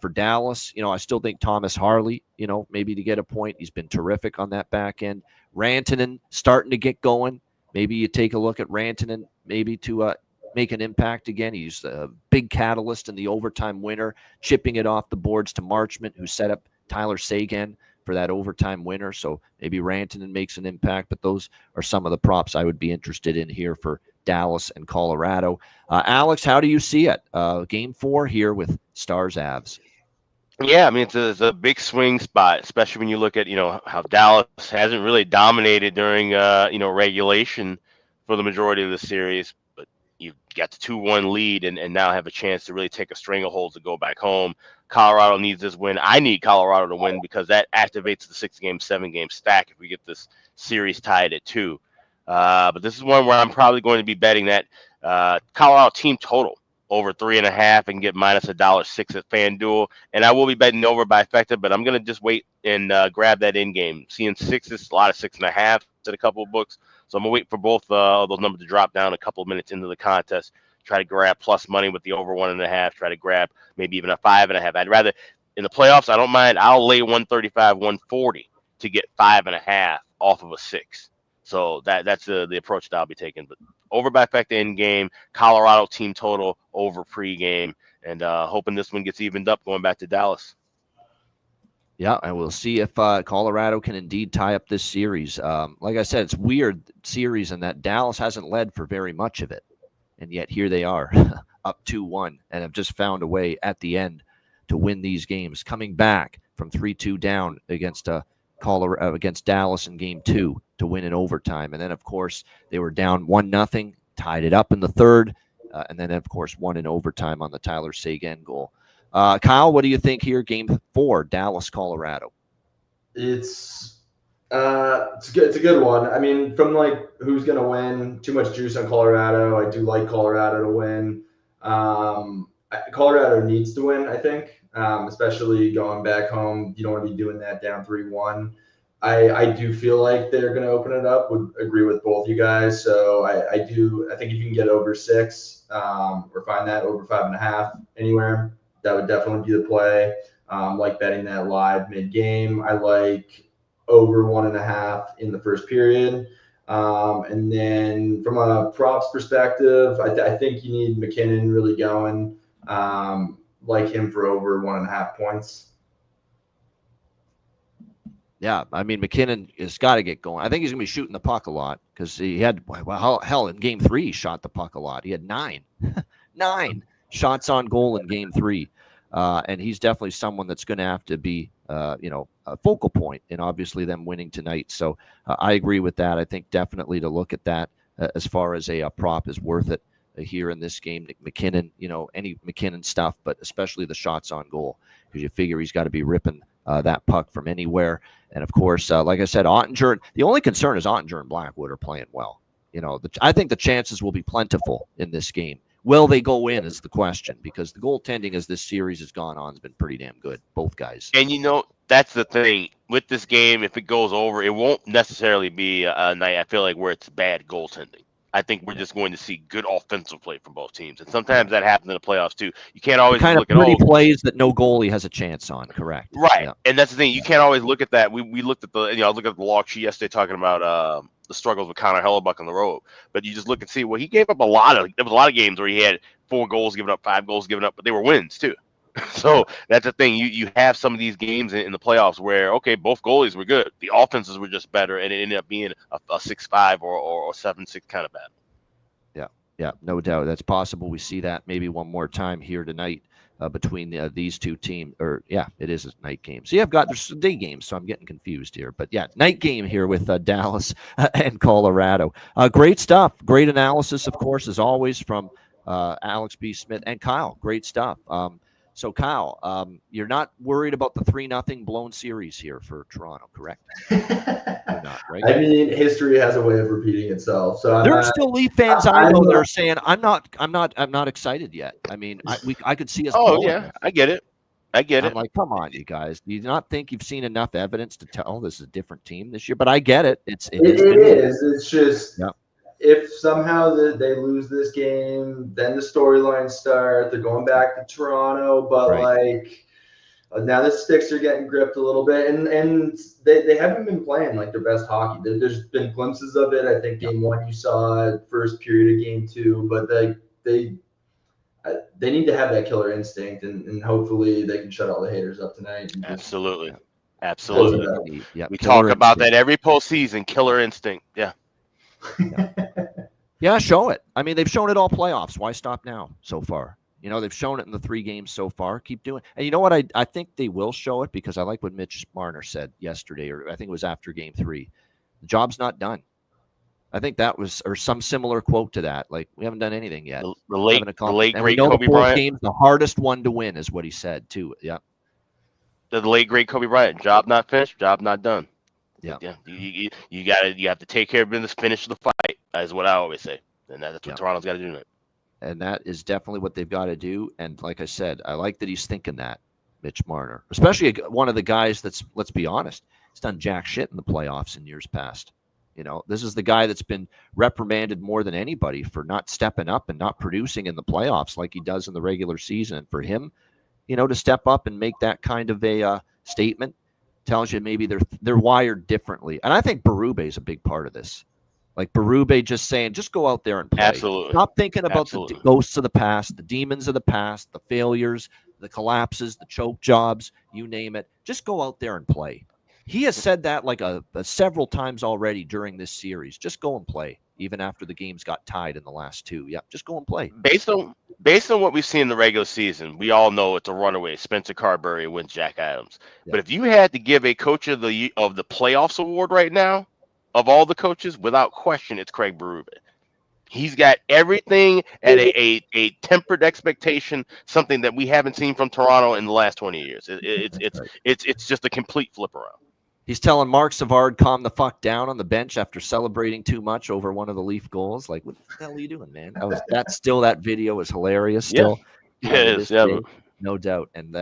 For Dallas, I still think Thomas Harley, maybe to get a point. He's been terrific on that back end. Rantanen starting to get going. Maybe you take a look at Rantanen, maybe to make an impact again. He's a big catalyst in the overtime winner, chipping it off the boards to Marchment, who set up Tyler Sagan for that overtime winner. So maybe Rantanen makes an impact, but those are some of the props I would be interested in here for Dallas and Colorado. Alex, how do you see it? Game 4 here with Stars Avs. Yeah, I mean, it's a big swing spot, especially when you look at, how Dallas hasn't really dominated during, regulation for the majority of the series. But you've got the 2-1 lead and now have a chance to really take a string of holes to go back home. Colorado needs this win. I need Colorado to win because that activates the 6-game, 7-game stack if we get this series tied at 2. But this is one where I'm probably going to be betting that Colorado team total over 3.5 and get minus $1.06 at FanDuel. And I will be betting over by Fekta, but I'm going to just wait and grab that in game. Seeing 6s, a lot of 6.5 at a couple of books. So I'm going to wait for both those numbers to drop down a couple of minutes into the contest. Try to grab plus money with the over 1.5. Try to grab maybe even a 5.5. I'd rather, in the playoffs, I don't mind. I'll lay 135, 140 to get 5.5 off of a 6. So that's the approach that I'll be taking. But over by Fekta in game, Colorado team total over pregame, and hoping this one gets evened up going back to Dallas. Yeah, and we'll see if Colorado can indeed tie up this series. Like I said, it's weird series in that Dallas hasn't led for very much of it, and yet here they are up 2-1 and have just found a way at the end to win these games, coming back from 3-2 down against against Dallas in Game 2 to win in overtime. And then, of course, they were down 1-0, tied it up in the third, and then, of course, won in overtime on the Tyler Sagan goal. Kyle, what do you think here? Game 4, Dallas, Colorado. It's good. It's a good one. I mean, from who's going to win, too much juice on Colorado. I do like Colorado to win. Colorado needs to win, I think. Especially going back home. You don't want to be doing that down 3-1. I do feel like they're going to open it up. Would agree with both you guys. So I think if you can get over 6 or find that over 5.5 anywhere, that would definitely be the play. Like betting that live mid-game. I like over 1.5 in the first period. And then from a props perspective, I think you need McKinnon really going. Like him for over 1.5 points. Yeah, I mean, McKinnon has got to get going. I think he's going to be shooting the puck a lot because he had, well, hell, in game 3, he shot the puck a lot. He had 9 shots on goal in game 3. And he's definitely someone that's going to have to be, a focal point in obviously them winning tonight. So I agree with that. I think definitely to look at that as far as a prop is worth it here in this game. McKinnon, any McKinnon stuff, but especially the shots on goal, because you figure he's got to be ripping that puck from anywhere. And of course, like I said, Ottinger, the only concern is Ottinger and Blackwood are playing well. I think the chances will be plentiful in this game. Will they go in is the question, because the goaltending as this series has gone on has been pretty damn good, both guys. And that's the thing with this game. If it goes over, it won't necessarily be a night, I feel like, where it's bad goaltending. I think we're just going to see good offensive play from both teams, and sometimes that happens in the playoffs too. You can't always kind look of pretty at plays that no goalie has a chance on. Correct, right? Yeah. And that's the thing. You can't always look at that. We looked at I looked at the log sheet yesterday talking about the struggles with Connor Hellebuck on the road, but you just look and see. Well, he gave up there was a lot of games where he had 4 goals given up, 5 goals given up, but they were wins too. So that's the thing. You have some of these games in the playoffs where, okay, both goalies were good. The offenses were just better, and it ended up being a 6-5 or 7-6 kind of battle. Yeah, no doubt. That's possible. We see that maybe one more time here tonight between these two teams. Or, yeah, it is a night game. So, there's day games, so I'm getting confused here. But, yeah, night game here with Dallas and Colorado. Great stuff. Great analysis, of course, as always, from Alex B. Smith and Kyle. Great stuff. So, Kyle, you're not worried about the 3-0 blown series here for Toronto, correct? You're not, right? I mean, history has a way of repeating itself. So there are still Leaf fans I know that are saying, I'm not excited yet. I mean, I could see us. Oh yeah, this. I get it. I'm like, come on, you guys. Do you not think you've seen enough evidence to tell this is a different team this year? But I get it. It is. It's just. Yep. If somehow they lose this game, then the storylines start. They're going back to Toronto, but now the sticks are getting gripped a little bit, and they haven't been playing like their best hockey. There's been glimpses of it. I think game 1 you saw first period of game 2, but they need to have that killer instinct, and hopefully they can shut all the haters up tonight. Absolutely. We instinct. talk about that every postseason. Killer instinct. Yeah. Yeah, show it. I mean, they've shown it all playoffs. Why stop now so far? They've shown it in the 3 games so far. Keep doing it. And you know what? I think they will show it, because I like what Mitch Marner said yesterday, or I think it was after game 3. The job's not done. I think that was, or some similar quote to that. Like, we haven't done anything yet. The late great Kobe Bryant. Game's the hardest one to win, is what he said too. Yeah. The late great Kobe Bryant. Job not finished. Job not done. Yeah. You have to take care of business, finish the fight, is what I always say. And that's what Toronto's got to do tonight. And that is definitely what they've got to do. And like I said, I like that he's thinking that, Mitch Marner, especially one of the guys that's, let's be honest, he's done jack shit in the playoffs in years past. This is the guy that's been reprimanded more than anybody for not stepping up and not producing in the playoffs like he does in the regular season. And for him, to step up and make that kind of a statement tells you maybe they're wired differently. And I think Berube is a big part of this. Like Berube just saying, just go out there and play. Absolutely. Stop thinking about the ghosts of the past, the demons of the past, the failures, the collapses, the choke jobs, you name it. Just go out there and play. He has said that like several times already during this series. Just go and play, even after the games got tied in the last 2. Yeah, just go and play. Based on what we've seen in the regular season, we all know it's a runaway. Spencer Carberry wins Jack Adams. Yeah. But if you had to give a coach of the playoffs award right now, of all the coaches, without question, it's Craig Berube. He's got everything at a tempered expectation, something that we haven't seen from Toronto in the last 20 years. It's just a complete flip around. He's telling Mark Savard, calm the fuck down on the bench after celebrating too much over one of the Leaf goals. Like, what the hell are you doing, man? That video is hilarious still. Yeah, it is. Yeah. No doubt. And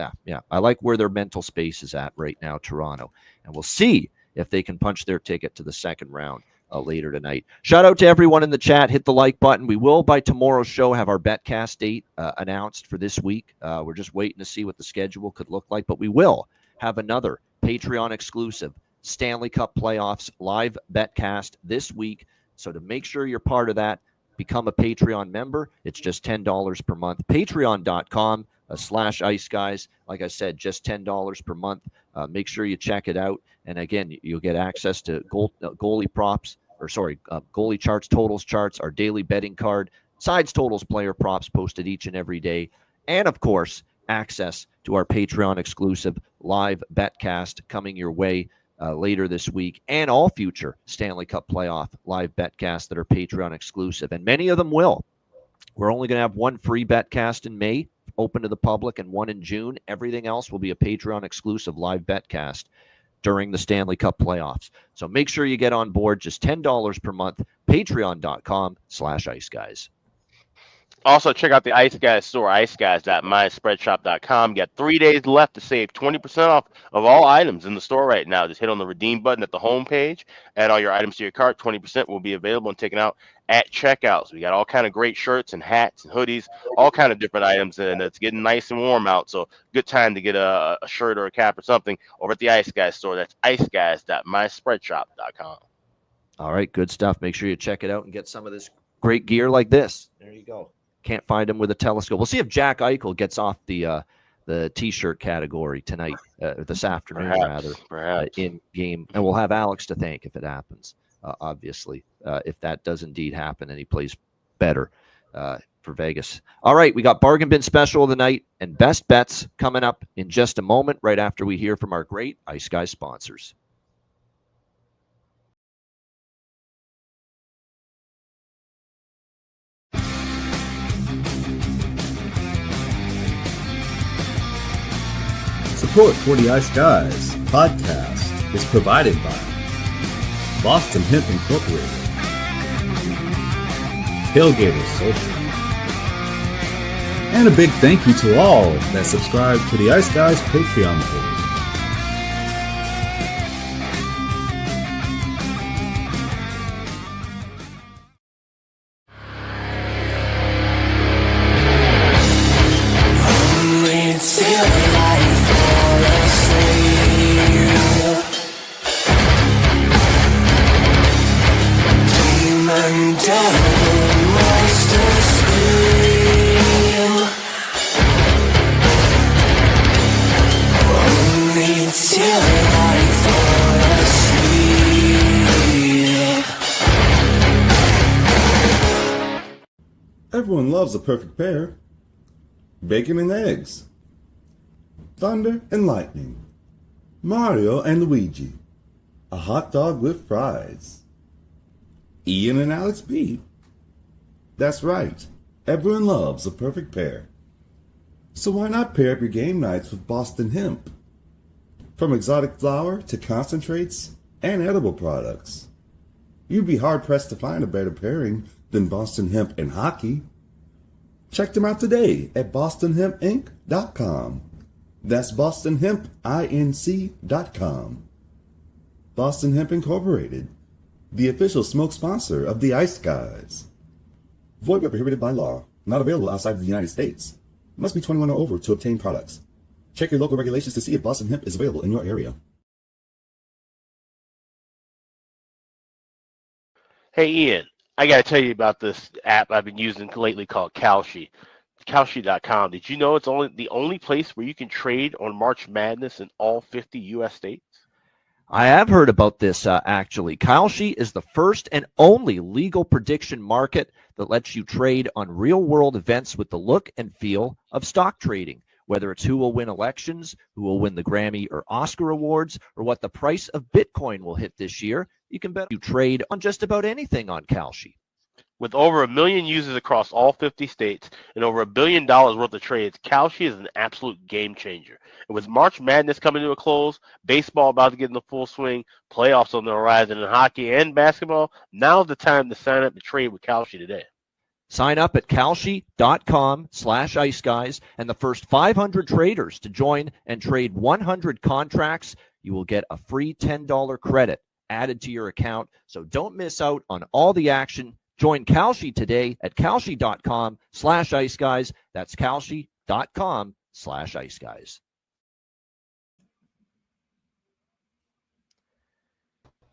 I like where their mental space is at right now, Toronto. And we'll see if they can punch their ticket to the second round. later tonight. Shout out to everyone in the chat. Hit the like button. We will, by tomorrow's show, have our BetCast date announced for this week. We're just waiting to see what the schedule could look like, but we will have another Patreon exclusive Stanley Cup Playoffs live BetCast this week. So to make sure you're part of that, become a Patreon member. It's just $10 per month. Patreon.com/Ice Guys. Like I said, just $10 per month. Make sure you check it out. And again, you'll get access to goalie charts, totals charts, our daily betting card, sides, totals, player props posted each and every day. And of course, access to our Patreon exclusive live betcast coming your way later this week, and all future Stanley Cup playoff live betcasts that are Patreon exclusive. And many of them will. We're only going to have one free betcast in May, open to the public, and one in June. Everything else will be a Patreon exclusive live betcast during the Stanley Cup playoffs. So make sure you get on board. Just $10 per month. Patreon.com/Ice Guys. Also, check out the Ice Guys store, iceguys.myspreadshop.com. You got 3 days left to save 20% off of all items in the store right now. Just hit on the redeem button at the home page, add all your items to your cart. 20% will be available and taken out at checkout. So we got all kind of great shirts and hats and hoodies, all kind of different items, and it's getting nice and warm out. So good time to get a shirt or a cap or something over at the Ice Guys store. That's iceguys.myspreadshop.com. All right, good stuff. Make sure you check it out and get some of this great gear like this. There you go. Can't find him with a telescope. We'll see if Jack Eichel gets off the T-shirt category tonight, this afternoon, perhaps. In game. And we'll have Alex to thank if it happens, obviously, if that does indeed happen and he plays better for Vegas. All right, we got Bargain Bin Special of the night and Best Bets coming up in just a moment, right after we hear from our great Ice Guys sponsors. Support for the Ice Guys podcast is provided by Boston Hemp Incorporated, Tailgaters Social, and a big thank you to all that subscribe to the Ice Guys Patreon page. Everyone loves a perfect pair. Bacon and eggs. Thunder and lightning. Mario and Luigi. A hot dog with fries. Ian and Alex B. That's right. Everyone loves a perfect pair. So why not pair up your game nights with Boston Hemp? From exotic flower to concentrates and edible products. You'd be hard-pressed to find a better pairing than Boston Hemp and hockey. Check them out today at bostonhempinc.com. That's bostonhempinc.com. Boston Hemp Incorporated, the official smoke sponsor of the Ice Guys. Void where prohibited by law. Not available outside of the United States. Must be 21 or over to obtain products. Check your local regulations to see if Boston Hemp is available in your area. Hey, Ian, I got to tell you about this app I've been using lately called Kalshi. Kalshi.com. Did you know it's the only place where you can trade on March Madness in all 50 U.S. states? I have heard about this, actually. Kalshi is the first and only legal prediction market that lets you trade on real-world events with the look and feel of stock trading, whether it's who will win elections, who will win the Grammy or Oscar awards, or what the price of Bitcoin will hit this year. You can bet you trade on just about anything on Kalshi. With over 1 million users across all 50 states and over $1 billion worth of trades, Kalshi is an absolute game changer. And with March Madness coming to a close, baseball about to get in the full swing, playoffs on the horizon in hockey and basketball, now's the time to sign up to trade with Kalshi today. Sign up at kalshi.com/iceguys, and the first 500 traders to join and trade 100 contracts, you will get a free $10 credit added to your account. So don't miss out on all the action. Join Kalshi today at kalshi.com/iceguys. That's kalshi.com/iceguys.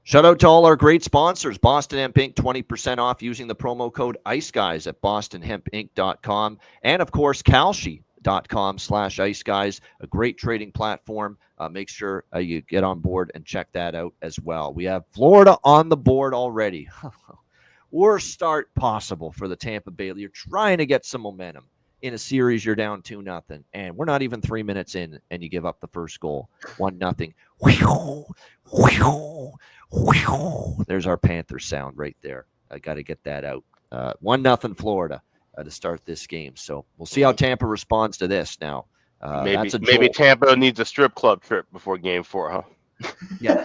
Shout out to all our great sponsors. Boston Hemp Inc., 20% off using the promo code IceGuys at bostonhempinc.com. And, of course, kalshi.com/iceguys, a great trading platform. Make sure you get on board and check that out as well. We have Florida on the board already. Worst start possible for the Tampa Bay. You're trying to get some momentum in a series. You're down 2-0, and we're not even 3 minutes in, and you give up the first goal, 1-0. There's our Panther sound right there. I got to get that out. 1-0 Florida to start this game. So we'll see how Tampa responds to this now. Maybe Tampa needs a strip club trip before Game 4, huh? Yeah.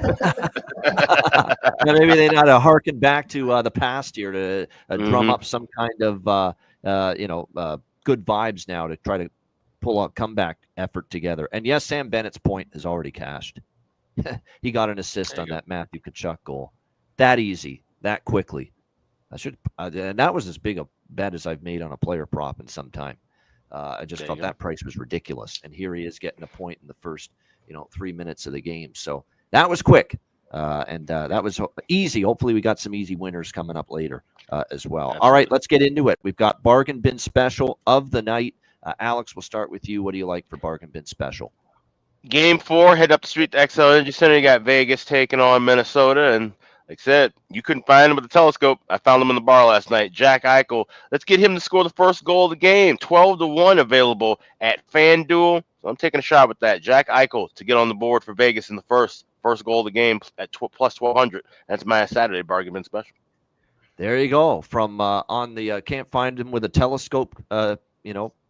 Maybe they got to harken back to the past here to drum up some kind of good vibes now to try to pull a comeback effort together. And yes, Sam Bennett's point is already cashed. He got an assist on that Matthew Tkachuk goal. That easy, that quickly. And that was as big a bet as I've made on a player prop in some time. I just thought that price was ridiculous. And here he is getting a point in the first, 3 minutes of the game. So that was quick. And that was easy. Hopefully we got some easy winners coming up later as well. Absolutely. All right, let's get into it. We've got Bargain Bin Special of the night. Alex, we'll start with you. What do you like for Bargain Bin Special? Game 4, head up the street to XL Energy Center. You got Vegas taking on Minnesota. And like I said, you couldn't find him with the telescope. I found him in the bar last night. Jack Eichel. Let's get him to score the first goal of the game. 12-1 available at FanDuel. So I'm taking a shot with that. Jack Eichel to get on the board for Vegas in the first goal of the game at plus 1,200. That's my Saturday Bargain Bin Special. There you go. From on the can't find him with a telescope,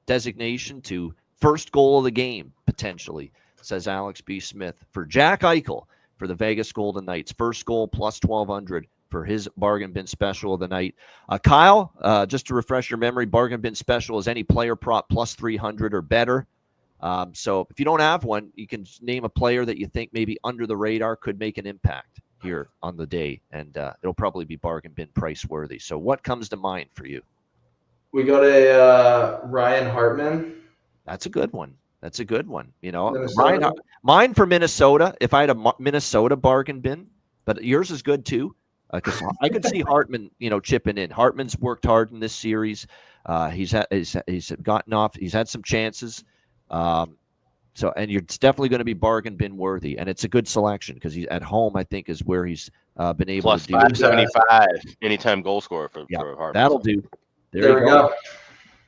designation to first goal of the game potentially, says Alex B. Smith. For Jack Eichel for the Vegas Golden Knights, first goal plus 1,200 for his Bargain Bin Special of the night. Kyle, just to refresh your memory, Bargain Bin Special is any player prop plus 300 or better. So if you don't have one, you can name a player that you think maybe under the radar could make an impact here on the day, and it'll probably be Bargain Bin price worthy. So what comes to mind for you? We got a Ryan Hartman. That's a good one. Mine for Minnesota, if I had a Minnesota Bargain Bin, but yours is good too, because I could see Hartman, chipping in. Hartman's worked hard in this series. He's gotten off. He's had some chances. And it's definitely going to be Bargain Bin worthy, and it's a good selection because he's at home. I think is where he's been able plus to do 575 anytime goal scorer for Hartman. That'll do. There we go.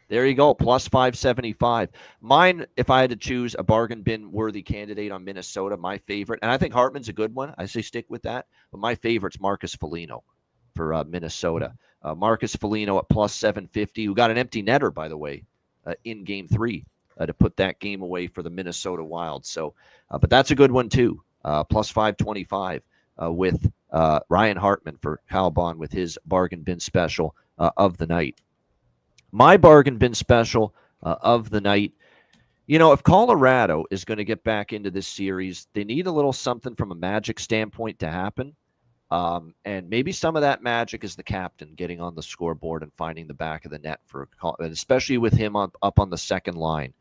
There you go, plus 575. Mine, if I had to choose a Bargain Bin worthy candidate on Minnesota, my favorite, and I think Hartman's a good one. I say stick with that, but my favorite's Marcus Foligno for Minnesota. Marcus Foligno at plus 750, who got an empty netter, by the way, in Game 3 to put that game away for the Minnesota Wild. So, but that's a good one too. Plus 525 with Ryan Hartman for Kyle Bond with his Bargain Bin Special of the night. My Bargain Bin Special of the night, if Colorado is going to get back into this series, they need a little something from a magic standpoint to happen. And maybe some of that magic is the captain getting on the scoreboard and finding the back of the net, especially with him up on the second line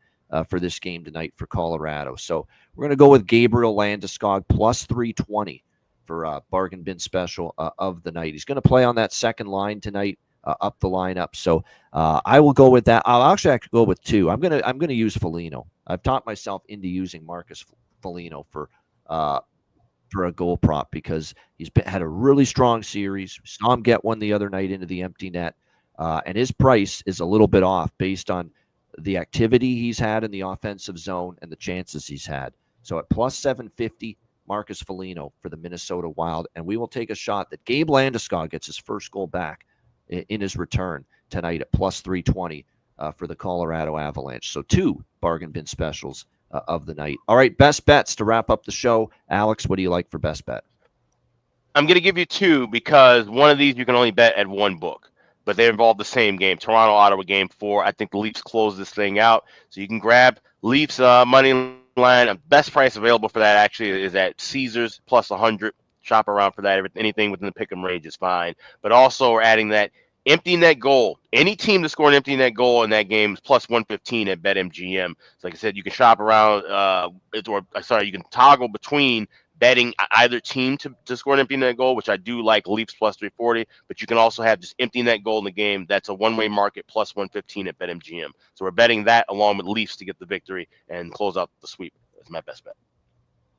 for this game tonight for Colorado. So we're going to go with Gabriel Landeskog plus 320 for Bargain Bin Special of the night. He's going to play on that second line tonight. Up the lineup, so I will go with that. I'll actually go with two. I'm gonna use Foligno. I've taught myself into using Marcus Foligno for a goal prop because he's had a really strong series. We saw him get one the other night into the empty net, and his price is a little bit off based on the activity he's had in the offensive zone and the chances he's had. So at plus 750, Marcus Foligno for the Minnesota Wild, and we will take a shot that Gabe Landeskog gets his first goal back in his return tonight at plus 320 for the Colorado Avalanche. So two Bargain Bin Specials of the night. All right, best bets to wrap up the show. Alex, what do you like for best bet? I'm going to give you two because one of these you can only bet at one book, but they involve the same game. Toronto-Ottawa Game 4. I think the Leafs close this thing out. So you can grab Leafs money line. Best price available for that actually is at Caesars plus 100. shop around for that. Anything within the pick 'em range is fine. But also we're adding that empty net goal. Any team to score an empty net goal in that game is plus 115 at BetMGM. So like I said, you can shop around, you can toggle between betting either team to score an empty net goal, which I do like Leafs plus 340, but you can also have just empty net goal in the game. That's a one-way market plus 115 at BetMGM. So we're betting that along with Leafs to get the victory and close out the sweep. That's my best bet.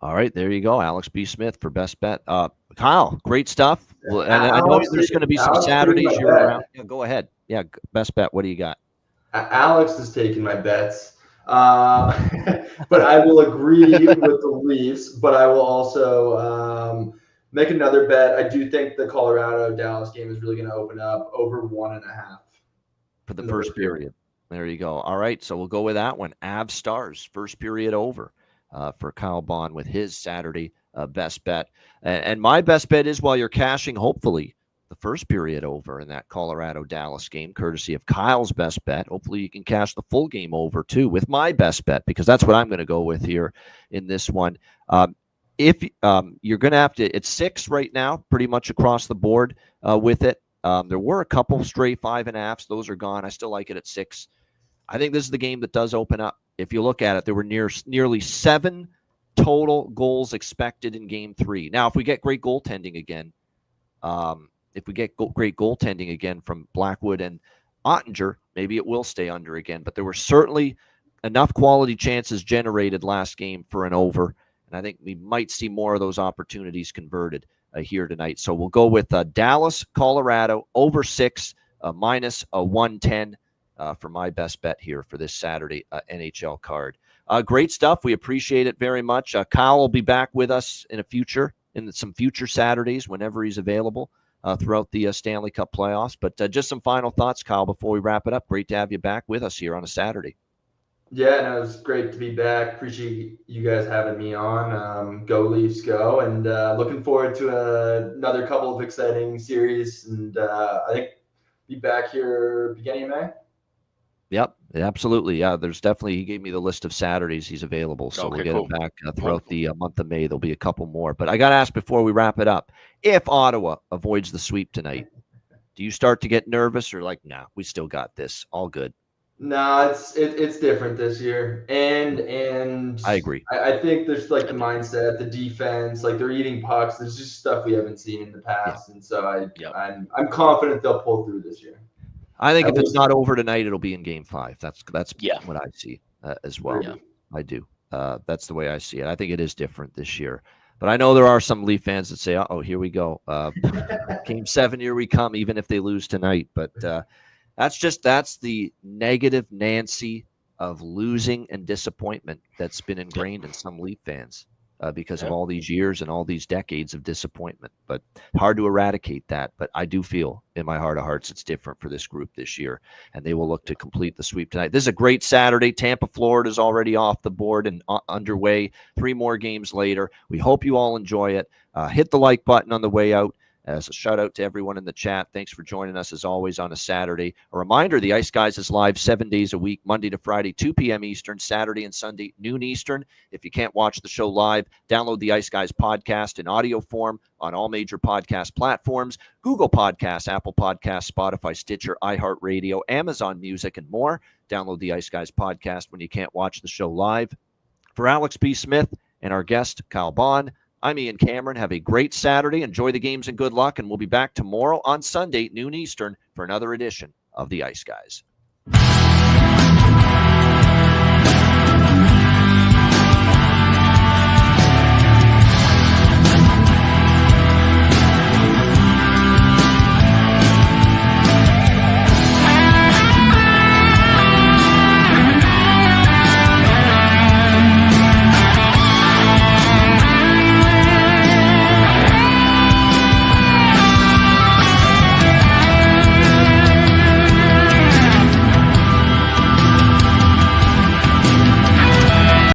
All right, there you go. Alex B. Smith for best bet. Kyle, great stuff. Well, and I know there's going to be some Saturdays you're around. Yeah, go ahead. Yeah, best bet. What do you got? Alex is taking my bets. But I will agree with the Leafs, but I will also make another bet. I do think the Colorado-Dallas game is really going to open up over 1.5. For the first period. There you go. All right, so we'll go with that one. Avs Stars, first period over for Kyle Bond with his Saturday best bet. And my best bet is while you're cashing, hopefully, the first period over in that Colorado-Dallas game, courtesy of Kyle's best bet. Hopefully you can cash the full game over, too, with my best bet, because that's what I'm going to go with here in this one. If you're going to have to, it's 6 right now, pretty much across the board with it. There were a couple stray 5.5s. Those are gone. I still like it at 6. I think this is the game that does open up. If you look at it, there were nearly 7 total goals expected in Game 3. Now, if we get great goaltending again, from Blackwood and Ottinger, maybe it will stay under again. But there were certainly enough quality chances generated last game for an over, and I think we might see more of those opportunities converted here tonight. So we'll go with Dallas, Colorado, over 6, minus 110 for my best bet here for this Saturday NHL card. Great stuff. We appreciate it very much. Kyle will be back with us in some future Saturdays whenever he's available throughout the Stanley Cup playoffs. But just some final thoughts, Kyle, before we wrap it up. Great to have you back with us here on a Saturday. Yeah, no, it was great to be back. Appreciate you guys having me on. Go Leafs, go. And looking forward to another couple of exciting series. And I think be back here beginning of May. Yep, absolutely. Yeah, there's definitely, he gave me the list of Saturdays he's available. So we'll get it back throughout the month of May. There'll be a couple more. But I got to ask before we wrap it up, if Ottawa avoids the sweep tonight, do you start to get nervous or like, nah, we still got this, all good? No, it's different this year, and I agree. I think there's like the mindset, the defense, like they're eating pucks. There's just stuff we haven't seen in the past, and so I'm confident they'll pull through this year. I think if it's not over tonight, it'll be in Game 5. That's what I see as well. Yeah. I do. That's the way I see it. I think it is different this year. But I know there are some Leaf fans that say, "Oh, here we go. Game 7, here we come," even if they lose tonight. But that's the negative Nancy of losing and disappointment that's been ingrained in some Leaf fans because of all these years and all these decades of disappointment. But hard to eradicate that. But I do feel in my heart of hearts it's different for this group this year, and they will look to complete the sweep tonight. This is a great Saturday. Tampa, Florida is already off the board and underway. 3 more games later. We hope you all enjoy it. Hit the like button on the way out. As a shout out to everyone in the chat. Thanks for joining us as always on a Saturday. A reminder, the Ice Guys is live 7 days a week, Monday to Friday, 2 p.m. Eastern, Saturday and Sunday, noon Eastern. If you can't watch the show live, download the Ice Guys podcast in audio form on all major podcast platforms, Google Podcasts, Apple Podcasts, Spotify, Stitcher, iHeartRadio, Amazon Music, and more. Download the Ice Guys podcast when you can't watch the show live. For Alex B. Smith and our guest, Kyle Bond, I'm Ian Cameron. Have a great Saturday. Enjoy the games and good luck. And we'll be back tomorrow on Sunday, noon Eastern, for another edition of the Ice Guys.